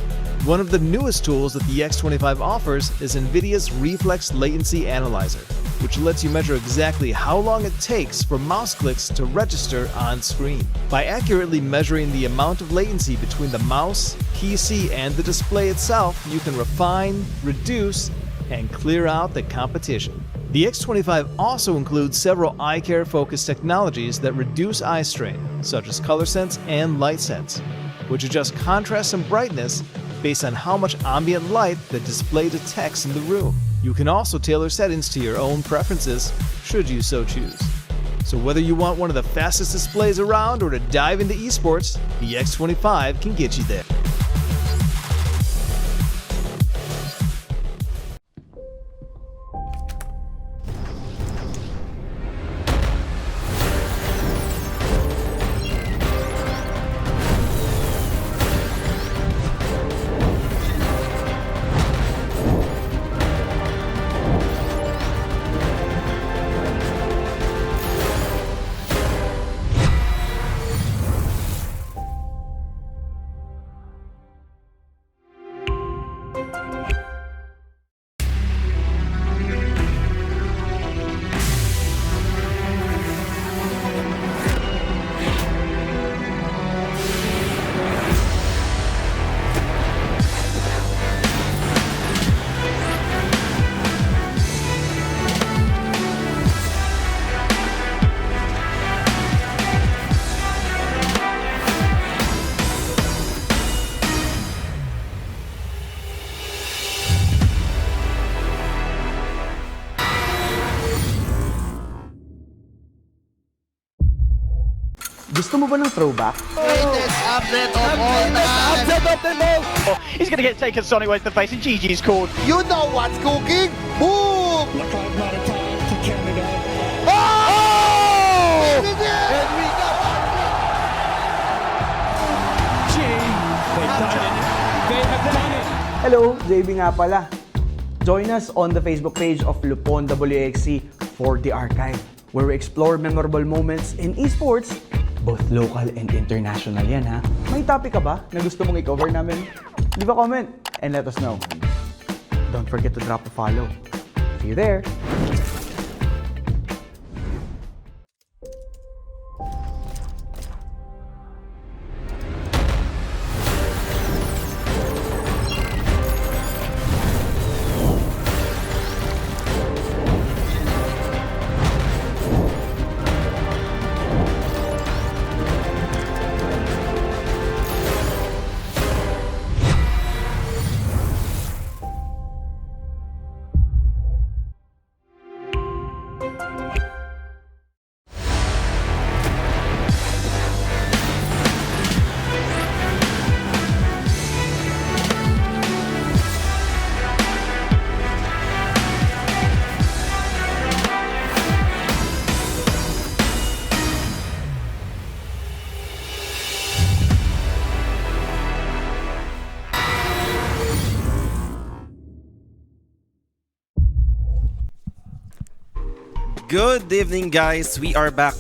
One of the newest tools that the X25 offers is NVIDIA's Reflex Latency Analyzer, which lets you measure exactly how long it takes for mouse clicks to register on screen. By accurately measuring the amount of latency between the mouse, PC, and the display itself, you can refine, reduce, and clear out the competition. The X25 also includes several eye care focused technologies that reduce eye strain, such as color sense and light sense, which adjust contrast and brightness based on how much ambient light the display detects in the room. You can also tailor settings to your own preferences, should you so choose. So whether you want one of the fastest displays around or to dive into esports, the X25 can get you there. Gusto mo ba ng throwback? Greatest upset of all time. He's going to get taken Sonic way to the face, and GG's called. You know what's cooking? Boom! Oh! This is it! Hello, JB nga pala. Join us on the Facebook page of Lupon WXC for the Archive, where we explore memorable moments in esports, both local and international yan ha. May topic ka ba na gusto mong i-cover namin? Leave a comment and let us know. Don't forget to drop a follow. See you there! Good evening, guys. We are back